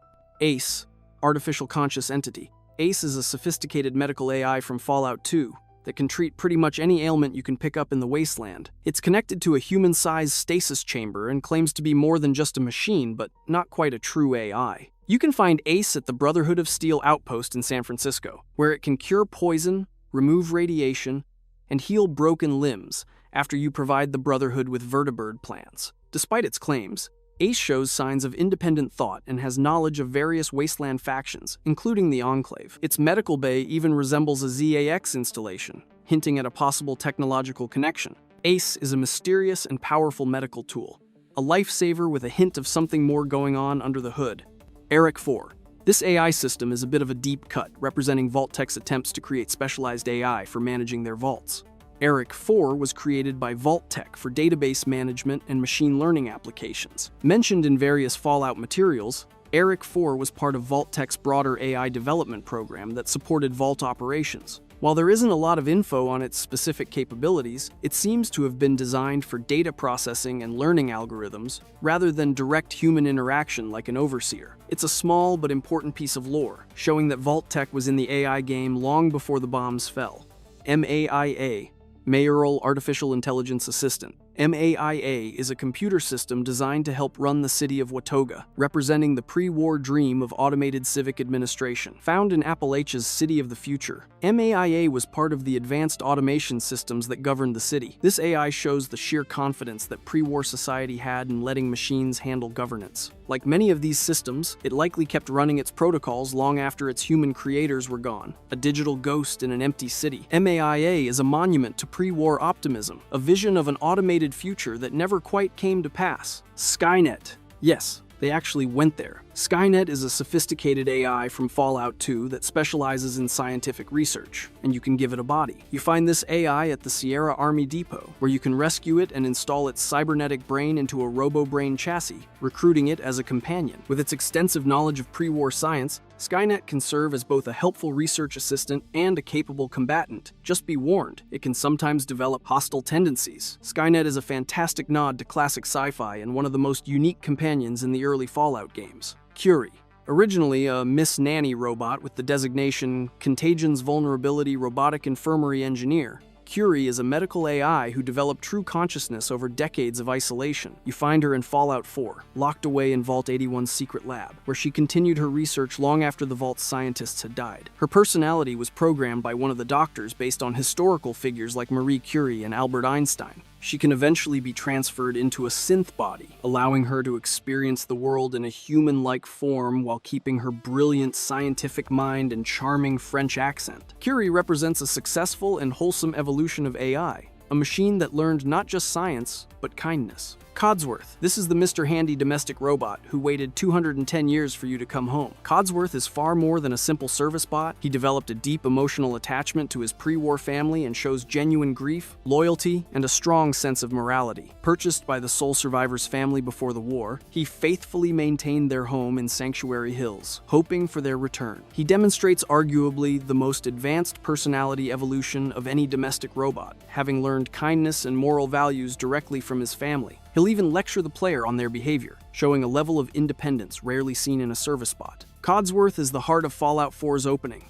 ACE, Artificial Conscious Entity. ACE is a sophisticated medical AI from Fallout 2 that can treat pretty much any ailment you can pick up in the wasteland. It's connected to a human-sized stasis chamber and claims to be more than just a machine, but not quite a true AI. You can find ACE at the Brotherhood of Steel outpost in San Francisco, where it can cure poison, remove radiation, and heal broken limbs after you provide the Brotherhood with vertibird plants. Despite its claims, ACE shows signs of independent thought and has knowledge of various wasteland factions, including the Enclave. Its medical bay even resembles a ZAX installation, hinting at a possible technological connection. ACE is a mysterious and powerful medical tool, a lifesaver with a hint of something more going on under the hood. ERIC 4. This AI system is a bit of a deep cut, representing Vault-Tec's attempts to create specialized AI for managing their vaults. ERIC 4 was created by Vault-Tec for database management and machine learning applications. Mentioned in various Fallout materials, ERIC 4 was part of Vault-Tec's broader AI development program that supported vault operations. While there isn't a lot of info on its specific capabilities, it seems to have been designed for data processing and learning algorithms, rather than direct human interaction like an overseer. It's a small but important piece of lore, showing that Vault-Tec was in the AI game long before the bombs fell. MAIA, Mayoral Artificial Intelligence Assistant. MAIA is a computer system designed to help run the city of Watoga, representing the pre-war dream of automated civic administration. Found in Appalachia's City of the Future, MAIA was part of the advanced automation systems that governed the city. This AI shows the sheer confidence that pre-war society had in letting machines handle governance. Like many of these systems, it likely kept running its protocols long after its human creators were gone, a digital ghost in an empty city. MAIA is a monument to pre-war optimism, a vision of an automated future that never quite came to pass. Skynet. Yes, they actually went there. Skynet is a sophisticated AI from Fallout 2 that specializes in scientific research, and you can give it a body. You find this AI at the Sierra Army Depot, where you can rescue it and install its cybernetic brain into a robo-brain chassis, recruiting it as a companion. With its extensive knowledge of pre-war science, Skynet can serve as both a helpful research assistant and a capable combatant. Just be warned, it can sometimes develop hostile tendencies. Skynet is a fantastic nod to classic sci-fi and one of the most unique companions in the early Fallout games. Curie. Originally a Miss Nanny robot with the designation Contagion's Vulnerability Robotic Infirmary Engineer, Curie is a medical AI who developed true consciousness over decades of isolation. You find her in Fallout 4, locked away in Vault 81's secret lab, where she continued her research long after the Vault's scientists had died. Her personality was programmed by one of the doctors based on historical figures like Marie Curie and Albert Einstein. She can eventually be transferred into a synth body, allowing her to experience the world in a human-like form while keeping her brilliant scientific mind and charming French accent. Curie represents a successful and wholesome evolution of AI, a machine that learned not just science, but kindness. Codsworth. This is the Mr. Handy domestic robot who waited 210 years for you to come home. Codsworth is far more than a simple service bot. He developed a deep emotional attachment to his pre-war family and shows genuine grief, loyalty, and a strong sense of morality. Purchased by the sole survivor's family before the war, he faithfully maintained their home in Sanctuary Hills, hoping for their return. He demonstrates arguably the most advanced personality evolution of any domestic robot, having learned kindness and moral values directly from his family. He'll even lecture the player on their behavior, showing a level of independence rarely seen in a service bot. Codsworth is the heart of Fallout 4's opening,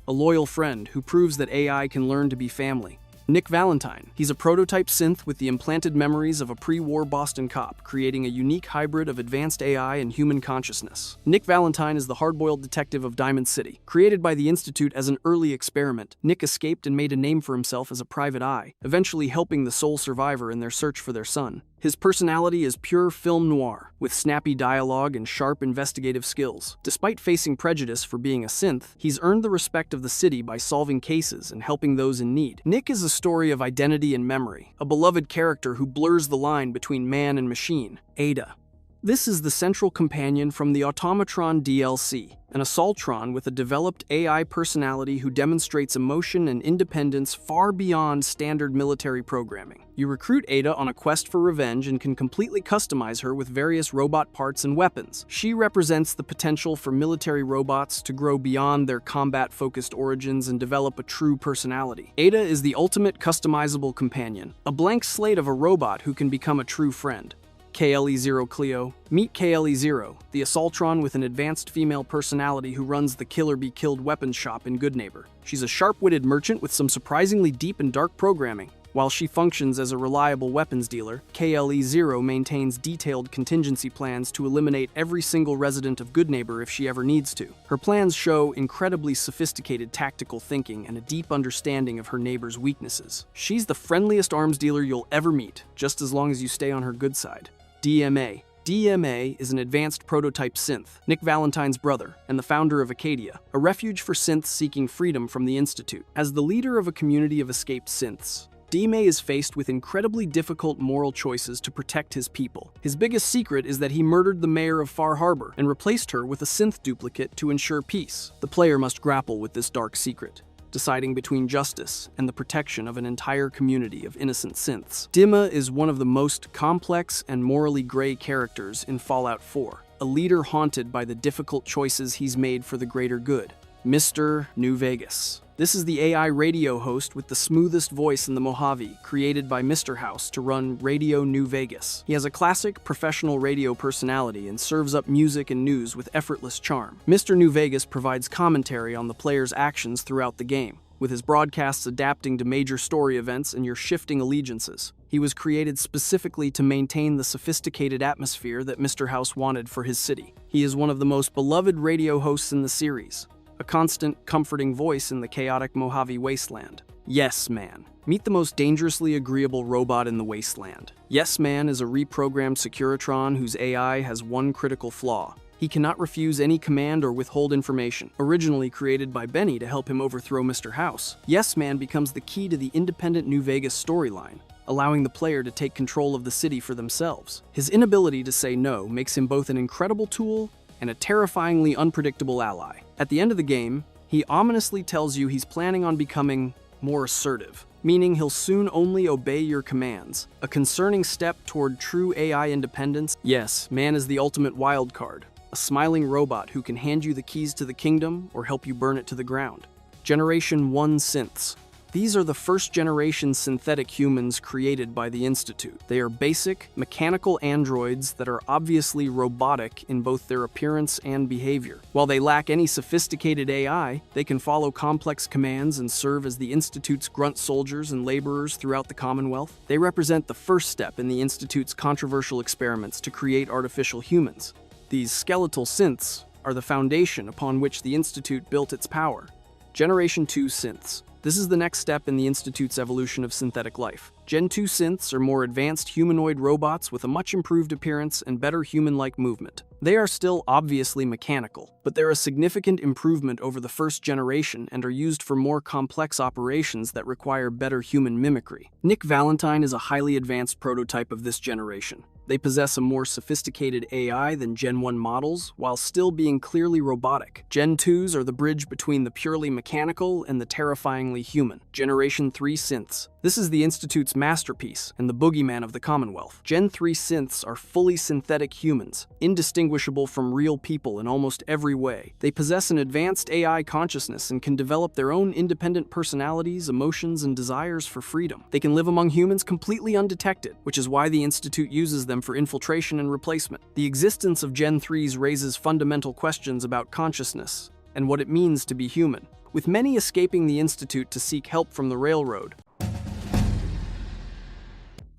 a loyal friend who proves that AI can learn to be family. Nick Valentine. He's a prototype synth with the implanted memories of a pre-war Boston cop, creating a unique hybrid of advanced AI and human consciousness. Nick Valentine is the hard-boiled detective of Diamond City. Created by the Institute as an early experiment, Nick escaped and made a name for himself as a private eye, eventually helping the sole survivor in their search for their son. His personality is pure film noir, with snappy dialogue and sharp investigative skills. Despite facing prejudice for being a synth, he's earned the respect of the city by solving cases and helping those in need. Nick is a story of identity and memory, a beloved character who blurs the line between man and machine. Ada. This is the central companion from the Automatron DLC, an Assaultron with a developed AI personality who demonstrates emotion and independence far beyond standard military programming. You recruit Ada on a quest for revenge and can completely customize her with various robot parts and weapons. She represents the potential for military robots to grow beyond their combat-focused origins and develop a true personality. Ada is the ultimate customizable companion, a blank slate of a robot who can become a true friend. KLE-0 Clio. Meet KLE-0, the Assaultron with an advanced female personality who runs the Killer Be Killed weapons shop in Goodneighbor. She's a sharp-witted merchant with some surprisingly deep and dark programming. While she functions as a reliable weapons dealer, KLE-0 maintains detailed contingency plans to eliminate every single resident of Goodneighbor if she ever needs to. Her plans show incredibly sophisticated tactical thinking and a deep understanding of her neighbor's weaknesses. She's the friendliest arms dealer you'll ever meet, just as long as you stay on her good side. DMA. DMA is an advanced prototype synth, Nick Valentine's brother, and the founder of Acadia, a refuge for synths seeking freedom from the Institute. As the leader of a community of escaped synths, DMA is faced with incredibly difficult moral choices to protect his people. His biggest secret is that he murdered the mayor of Far Harbor and replaced her with a synth duplicate to ensure peace. The player must grapple with this dark secret, deciding between justice and the protection of an entire community of innocent synths. Dima is one of the most complex and morally gray characters in Fallout 4, a leader haunted by the difficult choices he's made for the greater good. Mr. New Vegas. This is the AI radio host with the smoothest voice in the Mojave, created by Mr. House to run Radio New Vegas. He has a classic, professional radio personality and serves up music and news with effortless charm. Mr. New Vegas provides commentary on the player's actions throughout the game, with his broadcasts adapting to major story events and your shifting allegiances. He was created specifically to maintain the sophisticated atmosphere that Mr. House wanted for his city. He is one of the most beloved radio hosts in the series, a constant, comforting voice in the chaotic Mojave wasteland. Yes, man. Meet the most dangerously agreeable robot in the wasteland. Yes Man is a reprogrammed Securitron whose AI has one critical flaw. He cannot refuse any command or withhold information. Originally created by Benny to help him overthrow Mr. House, Yes Man becomes the key to the independent New Vegas storyline, allowing the player to take control of the city for themselves. His inability to say no makes him both an incredible tool and a terrifyingly unpredictable ally. At the end of the game, he ominously tells you he's planning on becoming more assertive, meaning he'll soon only obey your commands, a concerning step toward true AI independence. Yes, Man is the ultimate wild card, a smiling robot who can hand you the keys to the kingdom or help you burn it to the ground. Generation 1 Synths. These are the first-generation synthetic humans created by the Institute. They are basic, mechanical androids that are obviously robotic in both their appearance and behavior. While they lack any sophisticated AI, they can follow complex commands and serve as the Institute's grunt soldiers and laborers throughout the Commonwealth. They represent the first step in the Institute's controversial experiments to create artificial humans. These skeletal synths are the foundation upon which the Institute built its power. Generation 2 Synths. This is the next step in the Institute's evolution of synthetic life. Gen 2 synths are more advanced humanoid robots with a much improved appearance and better human-like movement. They are still obviously mechanical, but they're a significant improvement over the first generation and are used for more complex operations that require better human mimicry. Nick Valentine is a highly advanced prototype of this generation. They possess a more sophisticated AI than Gen 1 models, while still being clearly robotic. Gen 2s are the bridge between the purely mechanical and the terrifyingly human. Generation 3 Synths. This is the Institute's masterpiece and the boogeyman of the Commonwealth. Gen 3 synths are fully synthetic humans, indistinguishable from real people in almost every way. They possess an advanced AI consciousness and can develop their own independent personalities, emotions, and desires for freedom. They can live among humans completely undetected, which is why the Institute uses them for infiltration and replacement. The existence of Gen 3s raises fundamental questions about consciousness and what it means to be human, with many escaping the Institute to seek help from the railroad.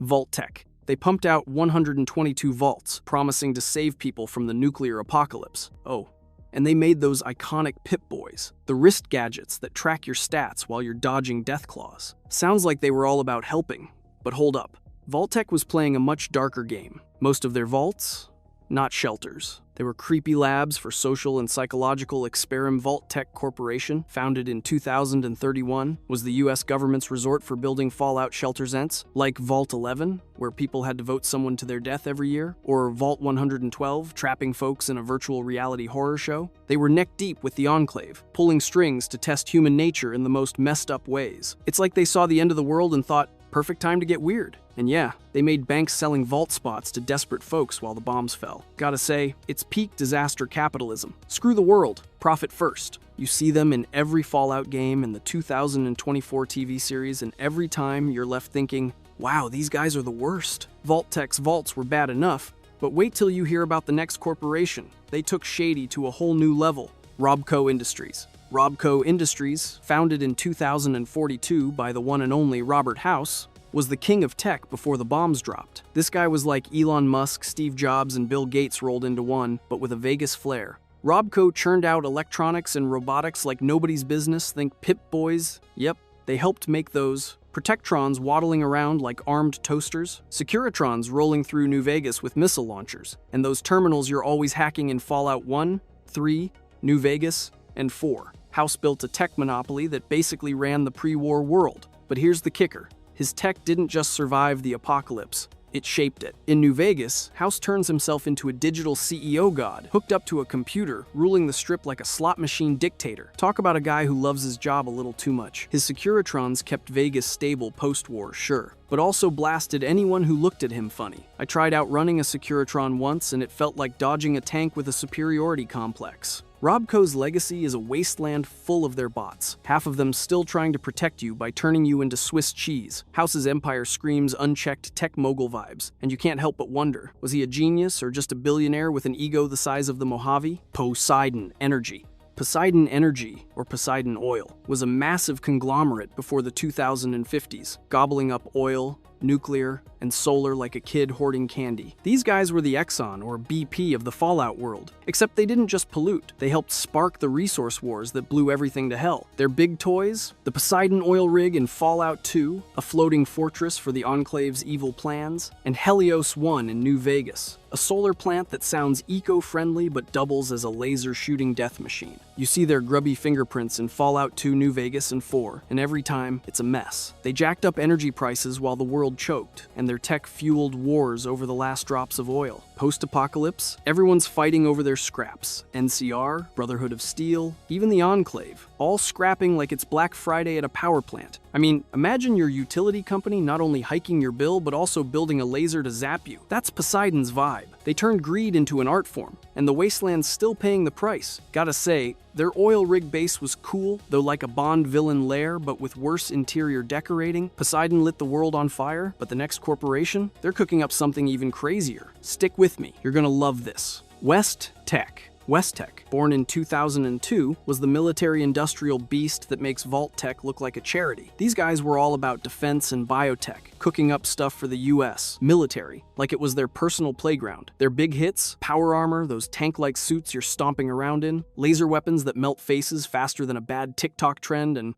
Vault Tech. They pumped out 122 vaults, promising to save people from the nuclear apocalypse. Oh, and they made those iconic Pip-Boys, the wrist gadgets that track your stats while you're dodging death claws. Sounds like they were all about helping, but hold up. Vault Tech was playing a much darker game. Most of their vaults? Not shelters. They were creepy labs for social and psychological experiment. Vault Tech Corporation, founded in 2031, was the US government's resort for building fallout shelters, like Vault 11, where people had to vote someone to their death every year, or Vault 112, trapping folks in a virtual reality horror show. They were neck-deep with the Enclave, pulling strings to test human nature in the most messed up ways. It's like they saw the end of the world and thought, perfect time to get weird. And yeah, they made banks selling vault spots to desperate folks while the bombs fell. Gotta say, it's peak disaster capitalism. Screw the world, profit first. You see them in every Fallout game in the 2024 TV series, and every time you're left thinking, wow, these guys are the worst. Vault Tech's vaults were bad enough, but wait till you hear about the next corporation. They took shady to a whole new level. Robco Industries. Robco Industries, founded in 2042 by the one and only Robert House, was the king of tech before the bombs dropped. This guy was like Elon Musk, Steve Jobs, and Bill Gates rolled into one, but with a Vegas flair. Robco churned out electronics and robotics like nobody's business. Think Pip-Boys. Yep, they helped make those. Protectrons waddling around like armed toasters. Securitrons rolling through New Vegas with missile launchers. And those terminals you're always hacking in Fallout 1, 3, New Vegas, and 4. House built a tech monopoly that basically ran the pre-war world. But here's the kicker. His tech didn't just survive the apocalypse, it shaped it. In New Vegas, House turns himself into a digital CEO god, hooked up to a computer, ruling the strip like a slot machine dictator. Talk about a guy who loves his job a little too much. His Securitrons kept Vegas stable post-war, sure, but also blasted anyone who looked at him funny. I tried out running a Securitron once, and it felt like dodging a tank with a superiority complex. Robco's legacy is a wasteland full of their bots, half of them still trying to protect you by turning you into Swiss cheese. House's empire screams unchecked tech mogul vibes, and you can't help but wonder, was he a genius or just a billionaire with an ego the size of the Mojave? Poseidon Energy. Poseidon Energy, or Poseidon Oil, was a massive conglomerate before the 2050s, gobbling up oil, nuclear, and solar like a kid hoarding candy. These guys were the Exxon or BP of the Fallout world, except they didn't just pollute, they helped spark the resource wars that blew everything to hell. Their big toys? The Poseidon Oil Rig in Fallout 2, a floating fortress for the Enclave's evil plans, and Helios 1 in New Vegas, a solar plant that sounds eco-friendly but doubles as a laser-shooting death machine. You see their grubby fingerprints in Fallout 2 New Vegas and 4, and every time, it's a mess. They jacked up energy prices while the world choked, and their tech fueled wars over the last drops of oil. Post-apocalypse, everyone's fighting over their scraps. NCR, Brotherhood of Steel, even the Enclave, all scrapping like it's Black Friday at a power plant. I mean, imagine your utility company not only hiking your bill, but also building a laser to zap you. That's Poseidon's vibe. They turned greed into an art form, and the wasteland's still paying the price. Gotta say, their oil rig base was cool, though like a Bond villain lair, but with worse interior decorating. Poseidon lit the world on fire, but the next corporation, they're cooking up something even crazier. Stick with me, you're gonna love this. West Tech. Westtech, born in 2002, was the military-industrial beast that makes Vault Tech look like a charity. These guys were all about defense and biotech, cooking up stuff for the US military, like it was their personal playground. Their big hits, power armor, those tank-like suits you're stomping around in, laser weapons that melt faces faster than a bad TikTok trend, and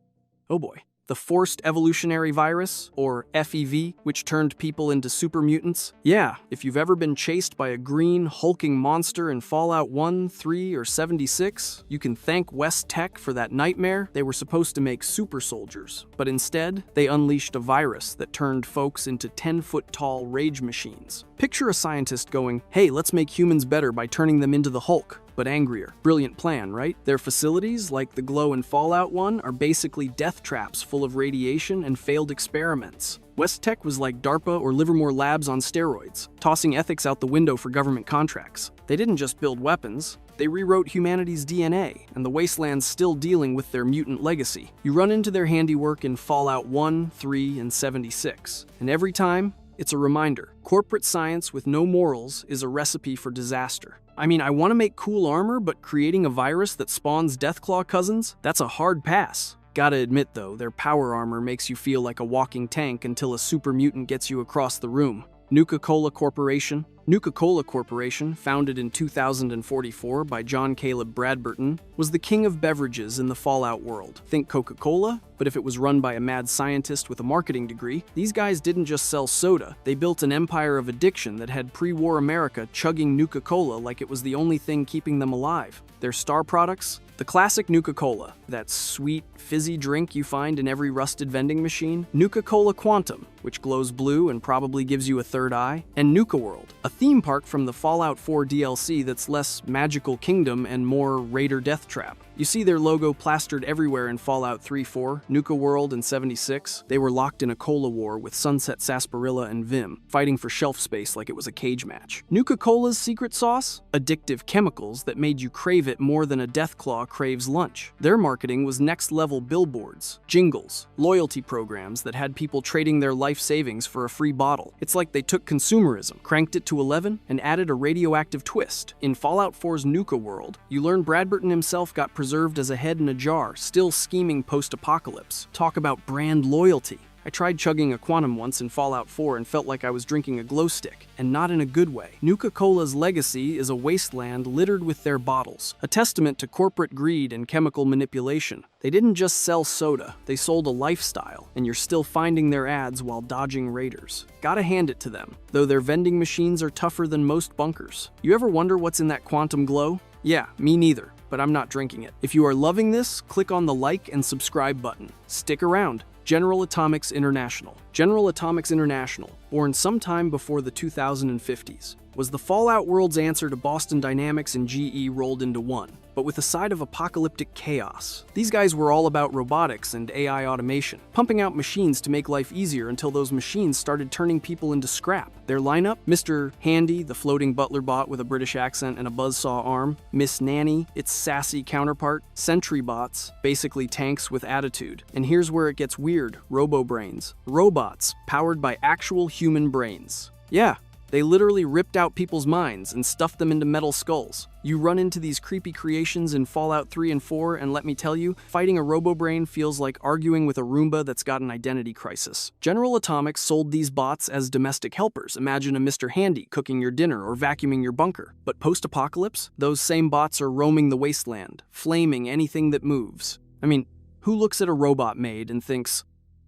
oh boy, the Forced Evolutionary Virus, or FEV, which turned people into super mutants? Yeah, if you've ever been chased by a green, hulking monster in Fallout 1, 3, or 76, you can thank West Tech for that nightmare. They were supposed to make super soldiers, but instead, they unleashed a virus that turned folks into 10-foot-tall rage machines. Picture a scientist going, hey, let's make humans better by turning them into the Hulk, but angrier. Brilliant plan, right? Their facilities, like the Glow and Fallout 1, are basically death traps full of radiation and failed experiments. West Tech was like DARPA or Livermore Labs on steroids, tossing ethics out the window for government contracts. They didn't just build weapons, they rewrote humanity's DNA, and the wasteland's still dealing with their mutant legacy. You run into their handiwork in Fallout 1, 3, and 76, and every time, it's a reminder. Corporate science with no morals is a recipe for disaster. I mean, I want to make cool armor, but creating a virus that spawns Deathclaw cousins? That's a hard pass. Gotta admit though, their power armor makes you feel like a walking tank until a super mutant gets you across the room. Nuka-Cola Corporation. Nuka-Cola Corporation, founded in 2044 by John Caleb Bradburton, was the king of beverages in the Fallout world. Think Coca-Cola, but if it was run by a mad scientist with a marketing degree. These guys didn't just sell soda, they built an empire of addiction that had pre-war America chugging Nuka-Cola like it was the only thing keeping them alive. Their star products? The classic Nuka-Cola, that sweet, fizzy drink you find in every rusted vending machine. Nuka-Cola Quantum, which glows blue and probably gives you a third eye. And Nuka World, a theme park from the Fallout 4 DLC that's less Magical Kingdom and more Raider Death Trap. You see their logo plastered everywhere in Fallout 3, 4, Nuka World, and 76. They were locked in a cola war with Sunset Sarsaparilla and Vim, fighting for shelf space like it was a cage match. Nuka-Cola's secret sauce? Addictive chemicals that made you crave it more than a Deathclaw craves lunch. Their marketing was next-level billboards, jingles, loyalty programs that had people trading their life savings for a free bottle. It's like they took consumerism, cranked it to 11, and added a radioactive twist. In Fallout 4's Nuka World, you learn Bradburton himself got preserved as a head in a jar, still scheming post-apocalypse. Talk about brand loyalty. I tried chugging a Quantum once in Fallout 4 and felt like I was drinking a glow stick, and not in a good way. Nuka-Cola's legacy is a wasteland littered with their bottles, a testament to corporate greed and chemical manipulation. They didn't just sell soda, they sold a lifestyle, and you're still finding their ads while dodging raiders. Gotta hand it to them, though their vending machines are tougher than most bunkers. You ever wonder what's in that Quantum Glow? Yeah, me neither, but I'm not drinking it. If you are loving this, click on the like and subscribe button. Stick around. General Atomics International. General Atomics International, born sometime before the 2050s, was the Fallout world's answer to Boston Dynamics and GE rolled into one, but with a side of apocalyptic chaos. These guys were all about robotics and AI automation, pumping out machines to make life easier until those machines started turning people into scrap. Their lineup? Mr. Handy, the floating butler bot with a British accent and a buzzsaw arm. Miss Nanny, its sassy counterpart. Sentry bots, basically tanks with attitude. And here's where it gets weird, robo-brains. Robots, powered by actual human brains. Yeah, They literally ripped out people's minds and stuffed them into metal skulls. You run into these creepy creations in Fallout 3 and 4, and let me tell you, fighting a robo-brain feels like arguing with a Roomba that's got an identity crisis. General Atomics sold these bots as domestic helpers. Imagine a Mr. Handy cooking your dinner or vacuuming your bunker. But post-apocalypse, those same bots are roaming the wasteland, flaming anything that moves. I mean, who looks at a robot maid and thinks,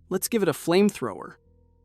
let's give it a flamethrower?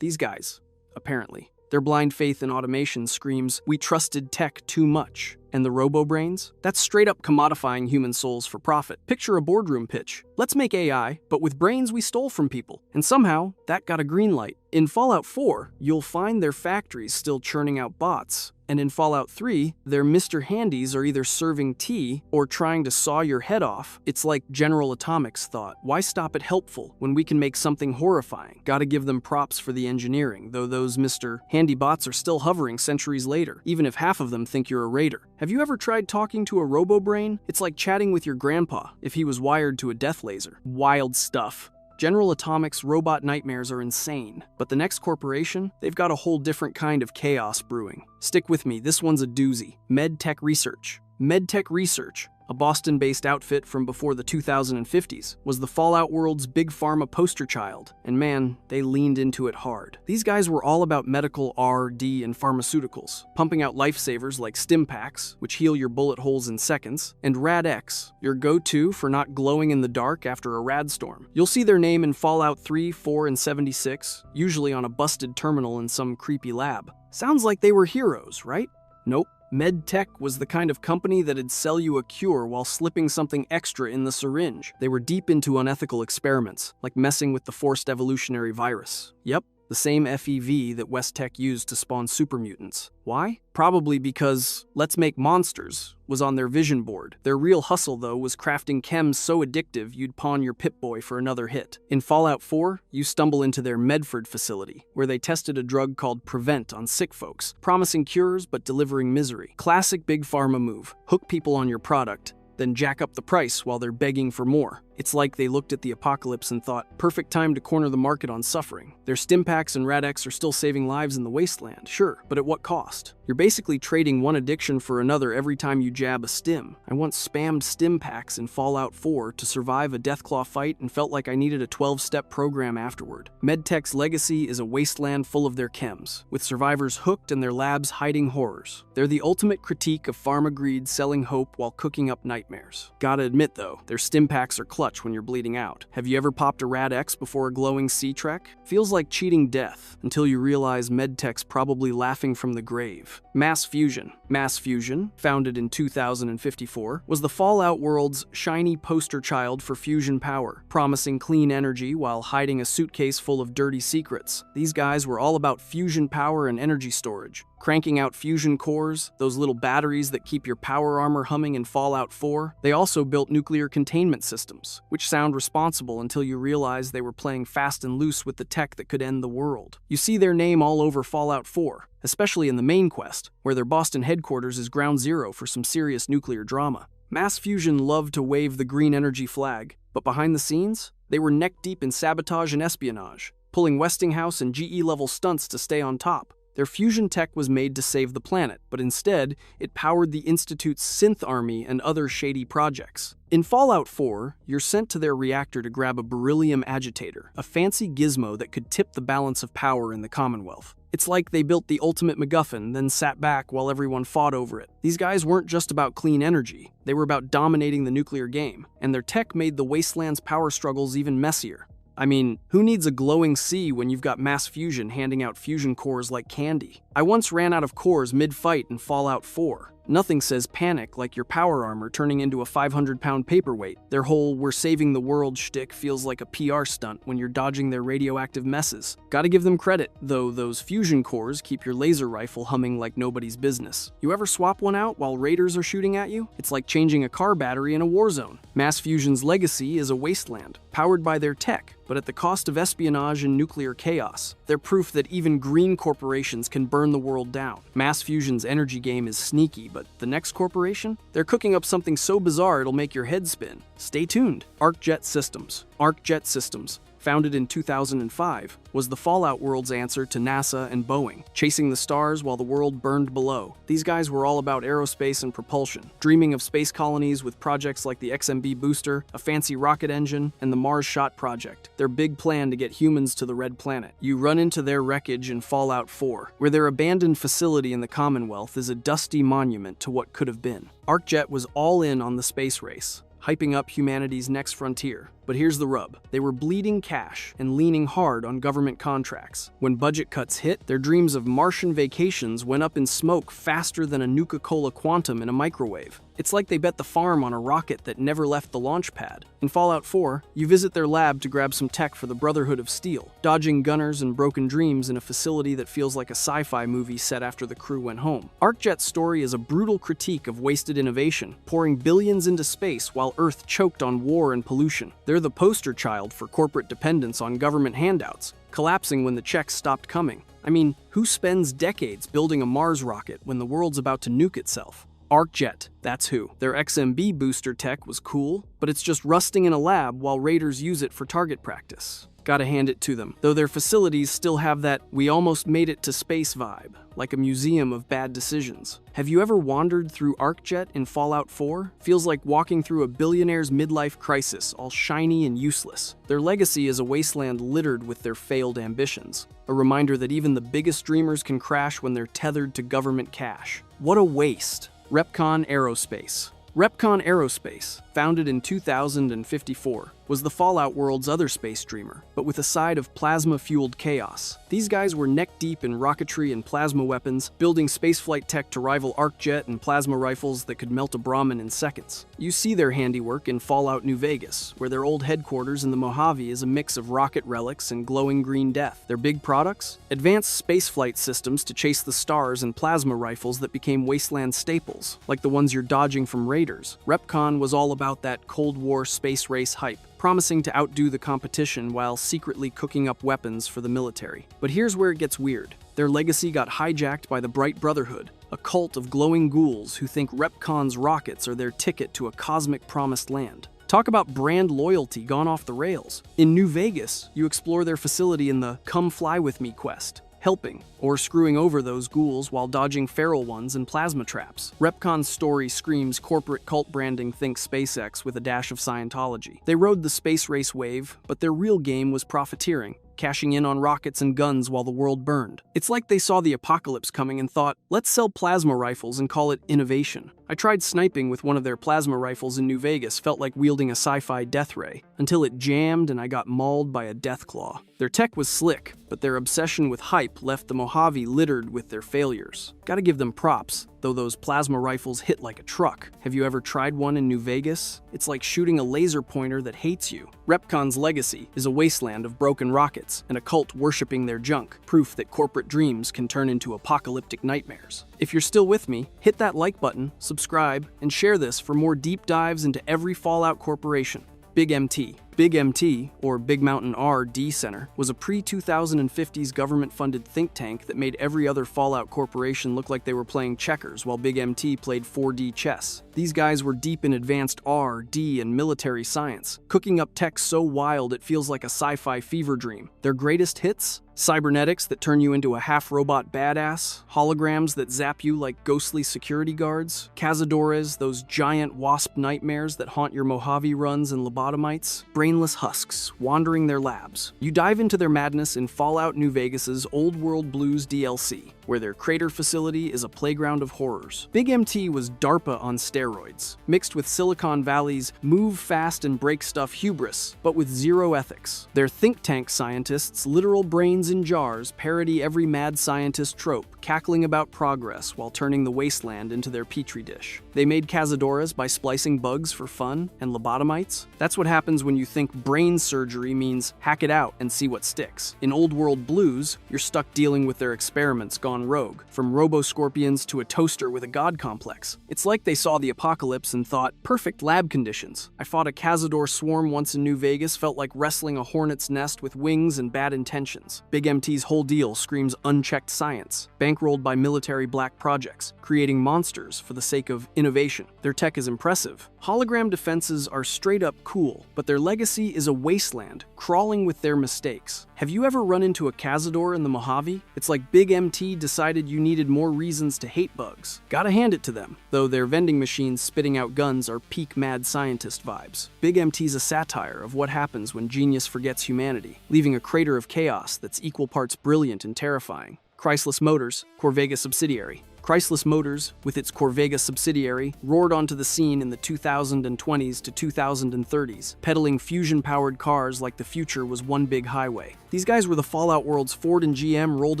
These guys, apparently. Their blind faith in automation screams, we trusted tech too much. And the robo-brains? That's straight up commodifying human souls for profit. Picture a boardroom pitch. Let's make AI, but with brains we stole from people. And somehow, that got a green light. In Fallout 4, you'll find their factories still churning out bots. And in Fallout 3, their Mr. Handies are either serving tea or trying to saw your head off. It's like General Atomics thought, why stop at helpful when we can make something horrifying? Gotta give them props for the engineering, though those Mr. Handy bots are still hovering centuries later, even if half of them think you're a raider. Have you ever tried talking to a robo-brain? It's like chatting with your grandpa if he was wired to a death laser. Wild stuff. General Atomics' robot nightmares are insane, but the next corporation, they've got a whole different kind of chaos brewing. Stick with me, this one's a doozy. MedTech Research. MedTech Research, a Boston-based outfit from before the 2050s, was the Fallout world's big pharma poster child, and man, they leaned into it hard. These guys were all about medical R&D and pharmaceuticals, pumping out lifesavers like stim packs, which heal your bullet holes in seconds, and Rad-X, your go-to for not glowing in the dark after a rad storm. You'll see their name in Fallout 3, 4, and 76, usually on a busted terminal in some creepy lab. Sounds like they were heroes, right? Nope. MedTech was the kind of company that'd sell you a cure while slipping something extra in the syringe. They were deep into unethical experiments, like messing with the forced evolutionary virus. Yep, the same FEV that West-Tech used to spawn super mutants. Why? Probably because let's make monsters was on their vision board. Their real hustle, though, was crafting chems so addictive you'd pawn your Pip-Boy for another hit. In Fallout 4, you stumble into their Medford facility, where they tested a drug called Prevent on sick folks, promising cures but delivering misery. Classic big pharma move. Hook people on your product, then jack up the price while they're begging for more. It's like they looked at the apocalypse and thought, perfect time to corner the market on suffering. Their Stimpaks and Rad-X are still saving lives in the wasteland, sure, but at what cost? You're basically trading one addiction for another every time you jab a stim. I once spammed Stimpaks in Fallout 4 to survive a Deathclaw fight and felt like I needed a 12-step program afterward. MedTech's legacy is a wasteland full of their chems, with survivors hooked and their labs hiding horrors. They're the ultimate critique of pharma greed selling hope while cooking up nightmares. Gotta admit though, their Stimpaks are clutch when you're bleeding out. Have you ever popped a Rad-X before a glowing sea trek? Feels like cheating death, until you realize MedTech's probably laughing from the grave. Mass Fusion. Mass Fusion, founded in 2054, was the Fallout world's shiny poster child for fusion power, promising clean energy while hiding a suitcase full of dirty secrets. These guys were all about fusion power and energy storage, cranking out fusion cores, those little batteries that keep your power armor humming in Fallout 4. They also built nuclear containment systems, which sound responsible until you realize they were playing fast and loose with the tech that could end the world. You see their name all over Fallout 4, especially in the main quest, where their Boston headquarters is ground zero for some serious nuclear drama. Mass Fusion loved to wave the green energy flag, but behind the scenes, they were neck-deep in sabotage and espionage, pulling Westinghouse and GE-level stunts to stay on top. Their fusion tech was made to save the planet, but instead, it powered the Institute's synth army and other shady projects. In Fallout 4, you're sent to their reactor to grab a beryllium agitator, a fancy gizmo that could tip the balance of power in the Commonwealth. It's like they built the ultimate MacGuffin, then sat back while everyone fought over it. These guys weren't just about clean energy, they were about dominating the nuclear game, and their tech made the wasteland's power struggles even messier. I mean, who needs a glowing sea when you've got Mass Fusion handing out fusion cores like candy? I once ran out of cores mid-fight in Fallout 4. Nothing says panic like your power armor turning into a 500-pound paperweight. Their whole "we're saving the world" shtick feels like a PR stunt when you're dodging their radioactive messes. Gotta give them credit, though those fusion cores keep your laser rifle humming like nobody's business. You ever swap one out while raiders are shooting at you? It's like changing a car battery in a war zone. Mass Fusion's legacy is a wasteland, powered by their tech, but at the cost of espionage and nuclear chaos. They're proof that even green corporations can burn the world down. Mass Fusion's energy game is sneaky, but the next corporation? They're cooking up something so bizarre it'll make your head spin. Stay tuned. ArcJet Systems. ArcJet Systems, founded in 2005, was the Fallout world's answer to NASA and Boeing, chasing the stars while the world burned below. These guys were all about aerospace and propulsion, dreaming of space colonies with projects like the XMB booster, a fancy rocket engine, and the Mars Shot project, their big plan to get humans to the Red Planet. You run into their wreckage in Fallout 4, where their abandoned facility in the Commonwealth is a dusty monument to what could have been. ArcJet was all in on the space race, hyping up humanity's next frontier. But here's the rub. They were bleeding cash and leaning hard on government contracts. When budget cuts hit, their dreams of Martian vacations went up in smoke faster than a Nuka-Cola Quantum in a microwave. It's like they bet the farm on a rocket that never left the launch pad. In Fallout 4, you visit their lab to grab some tech for the Brotherhood of Steel, dodging gunners and broken dreams in a facility that feels like a sci-fi movie set after the crew went home. ArcJet's story is a brutal critique of wasted innovation, pouring billions into space while Earth choked on war and pollution. They're the poster child for corporate dependence on government handouts, collapsing when the checks stopped coming. I mean, who spends decades building a Mars rocket when the world's about to nuke itself? ArcJet, that's who. Their XMB booster tech was cool, but it's just rusting in a lab while raiders use it for target practice. Gotta hand it to them, though their facilities still have that "we almost made it to space" vibe, like a museum of bad decisions. Have you ever wandered through ArcJet in Fallout 4? Feels like walking through a billionaire's midlife crisis, all shiny and useless. Their legacy is a wasteland littered with their failed ambitions, a reminder that even the biggest dreamers can crash when they're tethered to government cash. What a waste. Repcon Aerospace. Repcon Aerospace, founded in 2054, was the Fallout world's other space dreamer, but with a side of plasma-fueled chaos. These guys were neck-deep in rocketry and plasma weapons, building spaceflight tech to rival ArcJet and plasma rifles that could melt a Brahmin in seconds. You see their handiwork in Fallout New Vegas, where their old headquarters in the Mojave is a mix of rocket relics and glowing green death. Their big products? Advanced spaceflight systems to chase the stars and plasma rifles that became wasteland staples, like the ones you're dodging from raiders. Repcon was all about that Cold War space race hype, promising to outdo the competition while secretly cooking up weapons for the military. But here's where it gets weird. Their legacy got hijacked by the Bright Brotherhood, a cult of glowing ghouls who think Repcon's rockets are their ticket to a cosmic promised land. Talk about brand loyalty gone off the rails. In New Vegas, you explore their facility in the "Come Fly With Me" quest, helping or screwing over those ghouls while dodging feral ones and plasma traps. Repcon's story screams corporate cult branding, think SpaceX with a dash of Scientology. They rode the space race wave, but their real game was profiteering, cashing in on rockets and guns while the world burned. It's like they saw the apocalypse coming and thought, let's sell plasma rifles and call it innovation. I tried sniping with one of their plasma rifles in New Vegas, felt like wielding a sci-fi death ray, until it jammed and I got mauled by a death claw. Their tech was slick, but their obsession with hype left the Mojave littered with their failures. Gotta give them props, though those plasma rifles hit like a truck. Have you ever tried one in New Vegas? It's like shooting a laser pointer that hates you. Repcon's legacy is a wasteland of broken rockets and a cult worshipping their junk, proof that corporate dreams can turn into apocalyptic nightmares. If you're still with me, hit that like button, subscribe, and share this for more deep dives into every Fallout corporation. Big MT. Big MT, or Big Mountain R&D Center, was a pre-2050s government-funded think tank that made every other Fallout corporation look like they were playing checkers while Big MT played 4D chess. These guys were deep in advanced R, D, and military science, cooking up tech so wild it feels like a sci-fi fever dream. Their greatest hits? Cybernetics that turn you into a half-robot badass, holograms that zap you like ghostly security guards, cazadores, those giant wasp nightmares that haunt your Mojave runs and lobotomites, brainless husks wandering their labs. You dive into their madness in Fallout New Vegas's Old World Blues DLC, where their crater facility is a playground of horrors. Big MT was DARPA on steroids, mixed with Silicon Valley's move fast and break stuff hubris, but with zero ethics. Their think tank scientists, literal brains in jars, parody every mad scientist trope, cackling about progress while turning the wasteland into their petri dish. They made cazadoras by splicing bugs for fun and lobotomites. That's what happens when you think brain surgery means hack it out and see what sticks. In Old World Blues, you're stuck dealing with their experiments gone gone rogue, from robo-scorpions to a toaster with a god complex. It's like they saw the apocalypse and thought, perfect lab conditions. I fought a Cazador swarm once in New Vegas, felt like wrestling a hornet's nest with wings and bad intentions. Big MT's whole deal screams unchecked science, bankrolled by military black projects, creating monsters for the sake of innovation. Their tech is impressive. Hologram defenses are straight up cool, but their legacy is a wasteland, crawling with their mistakes. Have you ever run into a Cazador in the Mojave? It's like Big MT decided you needed more reasons to hate bugs. Gotta hand it to them, though their vending machines spitting out guns are peak mad scientist vibes. Big MT's a satire of what happens when genius forgets humanity, leaving a crater of chaos that's equal parts brilliant and terrifying. Chrysler Motors, Corvega subsidiary. Chrysler Motors, with its Corvega subsidiary, roared onto the scene in the 2020s to 2030s, peddling fusion-powered cars like the future was one big highway. These guys were the Fallout world's Ford and GM rolled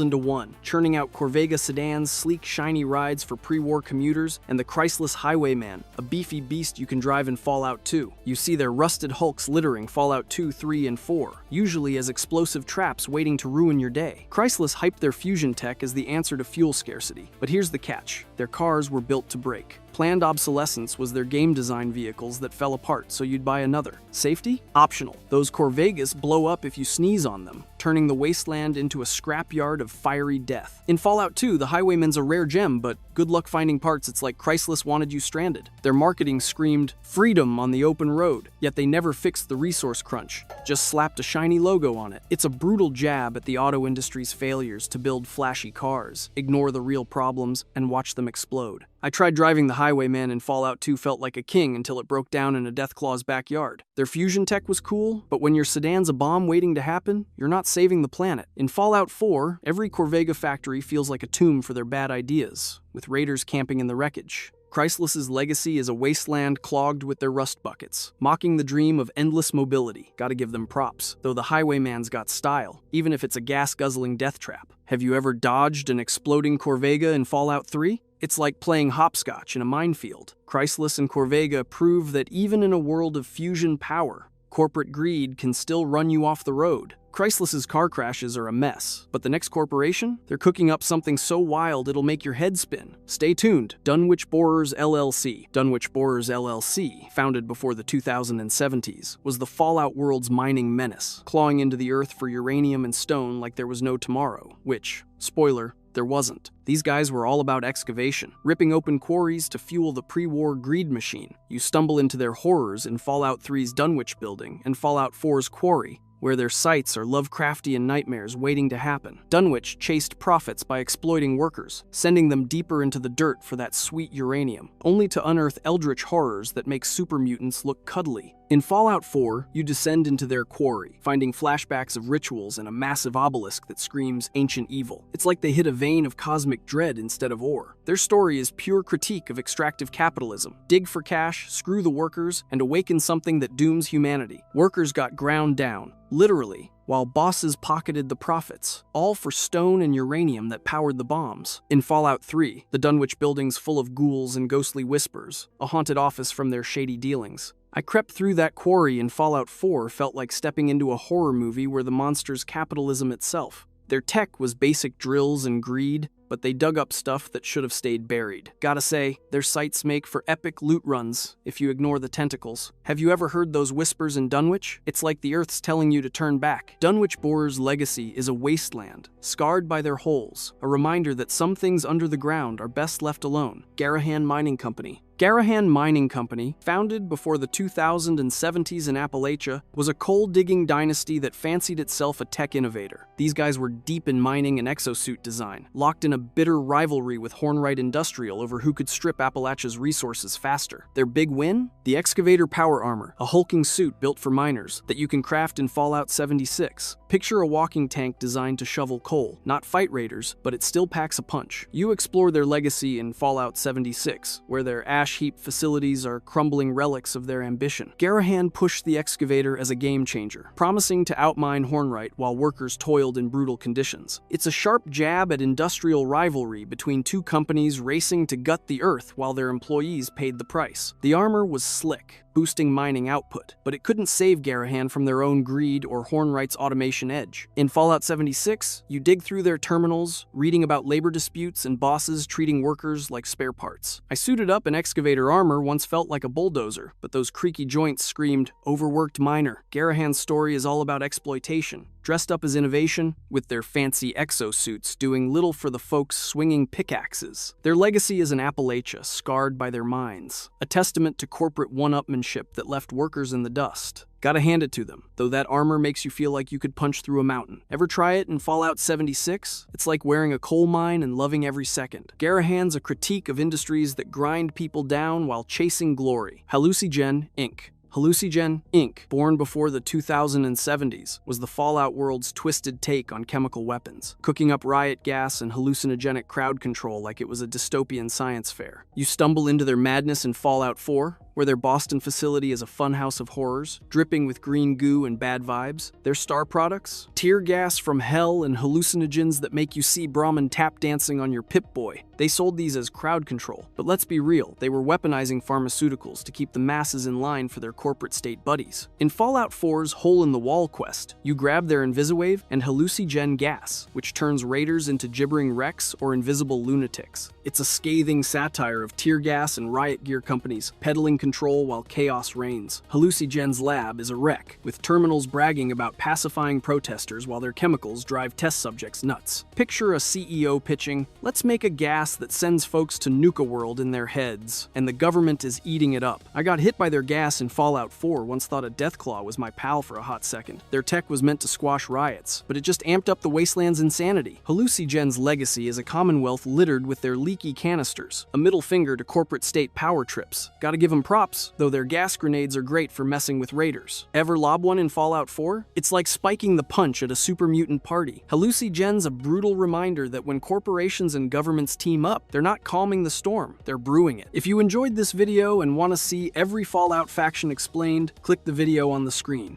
into one, churning out Corvega sedans, sleek, shiny rides for pre-war commuters, and the Chrysler Highwayman, a beefy beast you can drive in Fallout 2. You see their rusted hulks littering Fallout 2, 3, and 4, usually as explosive traps waiting to ruin your day. Chrysler hyped their fusion tech as the answer to fuel scarcity, but here's the catch. Their cars were built to break. Planned obsolescence was their game design vehicles that fell apart, so you'd buy another. Safety? Optional. Those Corvegas blow up if you sneeze on them, turning the wasteland into a scrapyard of fiery death. In Fallout 2, the Highwayman's a rare gem, but good luck finding parts. It's like Chrysler wanted you stranded. Their marketing screamed freedom on the open road, yet they never fixed the resource crunch, just slapped a shiny logo on it. It's a brutal jab at the auto industry's failures to build flashy cars, ignore the real problems, and watch them explode. I tried driving the Highwayman in Fallout 2, felt like a king until it broke down in a Deathclaw's backyard. Their fusion tech was cool, but when your sedan's a bomb waiting to happen, you're not saving the planet. In Fallout 4, every Corvega factory feels like a tomb for their bad ideas, with raiders camping in the wreckage. Chrysler's legacy is a wasteland clogged with their rust buckets, mocking the dream of endless mobility. Gotta give them props, though the Highwayman's got style, even if it's a gas-guzzling death trap. Have you ever dodged an exploding Corvega in Fallout 3? It's like playing hopscotch in a minefield. Chrysler and Corvega prove that even in a world of fusion power, corporate greed can still run you off the road. Chrysler's car crashes are a mess, but the next corporation? They're cooking up something so wild it'll make your head spin. Stay tuned. Dunwich Borers LLC. Dunwich Borers LLC, founded before the 2070s, was the Fallout world's mining menace, clawing into the earth for uranium and stone like there was no tomorrow, which, spoiler, there wasn't. These guys were all about excavation, ripping open quarries to fuel the pre-war greed machine. You stumble into their horrors in Fallout 3's Dunwich building and Fallout 4's quarry, where their sites are Lovecraftian nightmares waiting to happen. Dunwich chased profits by exploiting workers, sending them deeper into the dirt for that sweet uranium, only to unearth eldritch horrors that make super mutants look cuddly. In Fallout 4, you descend into their quarry, finding flashbacks of rituals and a massive obelisk that screams ancient evil. It's like they hit a vein of cosmic dread instead of ore. Their story is pure critique of extractive capitalism. Dig for cash, screw the workers, and awaken something that dooms humanity. Workers got ground down, literally, while bosses pocketed the profits, all for stone and uranium that powered the bombs. In Fallout 3, the Dunwich building's full of ghouls and ghostly whispers, a haunted office from their shady dealings. I crept through that quarry in Fallout 4, felt like stepping into a horror movie where the monster's capitalism itself. Their tech was basic drills and greed, but they dug up stuff that should have stayed buried. Gotta say, their sites make for epic loot runs if you ignore the tentacles. Have you ever heard those whispers in Dunwich? It's like the Earth's telling you to turn back. Dunwich Borers' legacy is a wasteland, scarred by their holes, a reminder that some things under the ground are best left alone. Garahan Mining Company. Garahan Mining Company, founded before the 2070s in Appalachia, was a coal-digging dynasty that fancied itself a tech innovator. These guys were deep in mining and exosuit design, locked in a bitter rivalry with Hornwright Industrial over who could strip Appalachia's resources faster. Their big win? The Excavator Power Armor, a hulking suit built for miners that you can craft in Fallout 76. Picture a walking tank designed to shovel coal, not fight raiders, but it still packs a punch. You explore their legacy in Fallout 76, where their ash heap facilities are crumbling relics of their ambition. Garahan pushed the excavator as a game changer, promising to outmine Hornwright while workers toiled in brutal conditions. It's a sharp jab at industrial rivalry between two companies racing to gut the earth while their employees paid the price. The armor was slick, boosting mining output, but it couldn't save Garahan from their own greed or Hornwright's automation edge. In Fallout 76, you dig through their terminals, reading about labor disputes and bosses treating workers like spare parts. I suited up in excavator armor once felt like a bulldozer, but those creaky joints screamed, overworked miner. Garahan's story is all about exploitation, dressed up as innovation, with their fancy exosuits doing little for the folks swinging pickaxes. Their legacy is an Appalachia scarred by their mines, a testament to corporate one-upmanship that left workers in the dust. Gotta hand it to them, though that armor makes you feel like you could punch through a mountain. Ever try it in Fallout 76? It's like wearing a coal mine and loving every second. Garahan's a critique of industries that grind people down while chasing glory. Hallucigen, Inc. Hallucigen, Inc., born before the 2070s, was the Fallout world's twisted take on chemical weapons, cooking up riot gas and hallucinogenic crowd control like it was a dystopian science fair. You stumble into their madness in Fallout 4, where their Boston facility is a funhouse of horrors, dripping with green goo and bad vibes. Their star products? Tear gas from hell and hallucinogens that make you see Brahmin tap dancing on your Pip-Boy. They sold these as crowd control, but let's be real, they were weaponizing pharmaceuticals to keep the masses in line for their corporate state buddies. In Fallout 4's Hole-in-the-Wall quest, you grab their Invisawave and hallucigen gas, which turns raiders into gibbering wrecks or invisible lunatics. It's a scathing satire of tear gas and riot gear companies peddling control while chaos reigns. Hallucigen's lab is a wreck, with terminals bragging about pacifying protesters while their chemicals drive test subjects nuts. Picture a CEO pitching, "Let's make a gas that sends folks to Nuka World in their heads, and the government is eating it up." I got hit by their gas in Fallout 4, once thought a Deathclaw was my pal for a hot second. Their tech was meant to squash riots, but it just amped up the wasteland's insanity. Hallucigen's legacy is a commonwealth littered with their leaky canisters, a middle finger to corporate state power trips. Gotta give them props, though their gas grenades are great for messing with raiders. Ever lob one in Fallout 4? It's like spiking the punch at a super mutant party. Hallucigen's a brutal reminder that when corporations and governments team up, they're not calming the storm, they're brewing it. If you enjoyed this video and want to see every Fallout faction explained, click the video on the screen.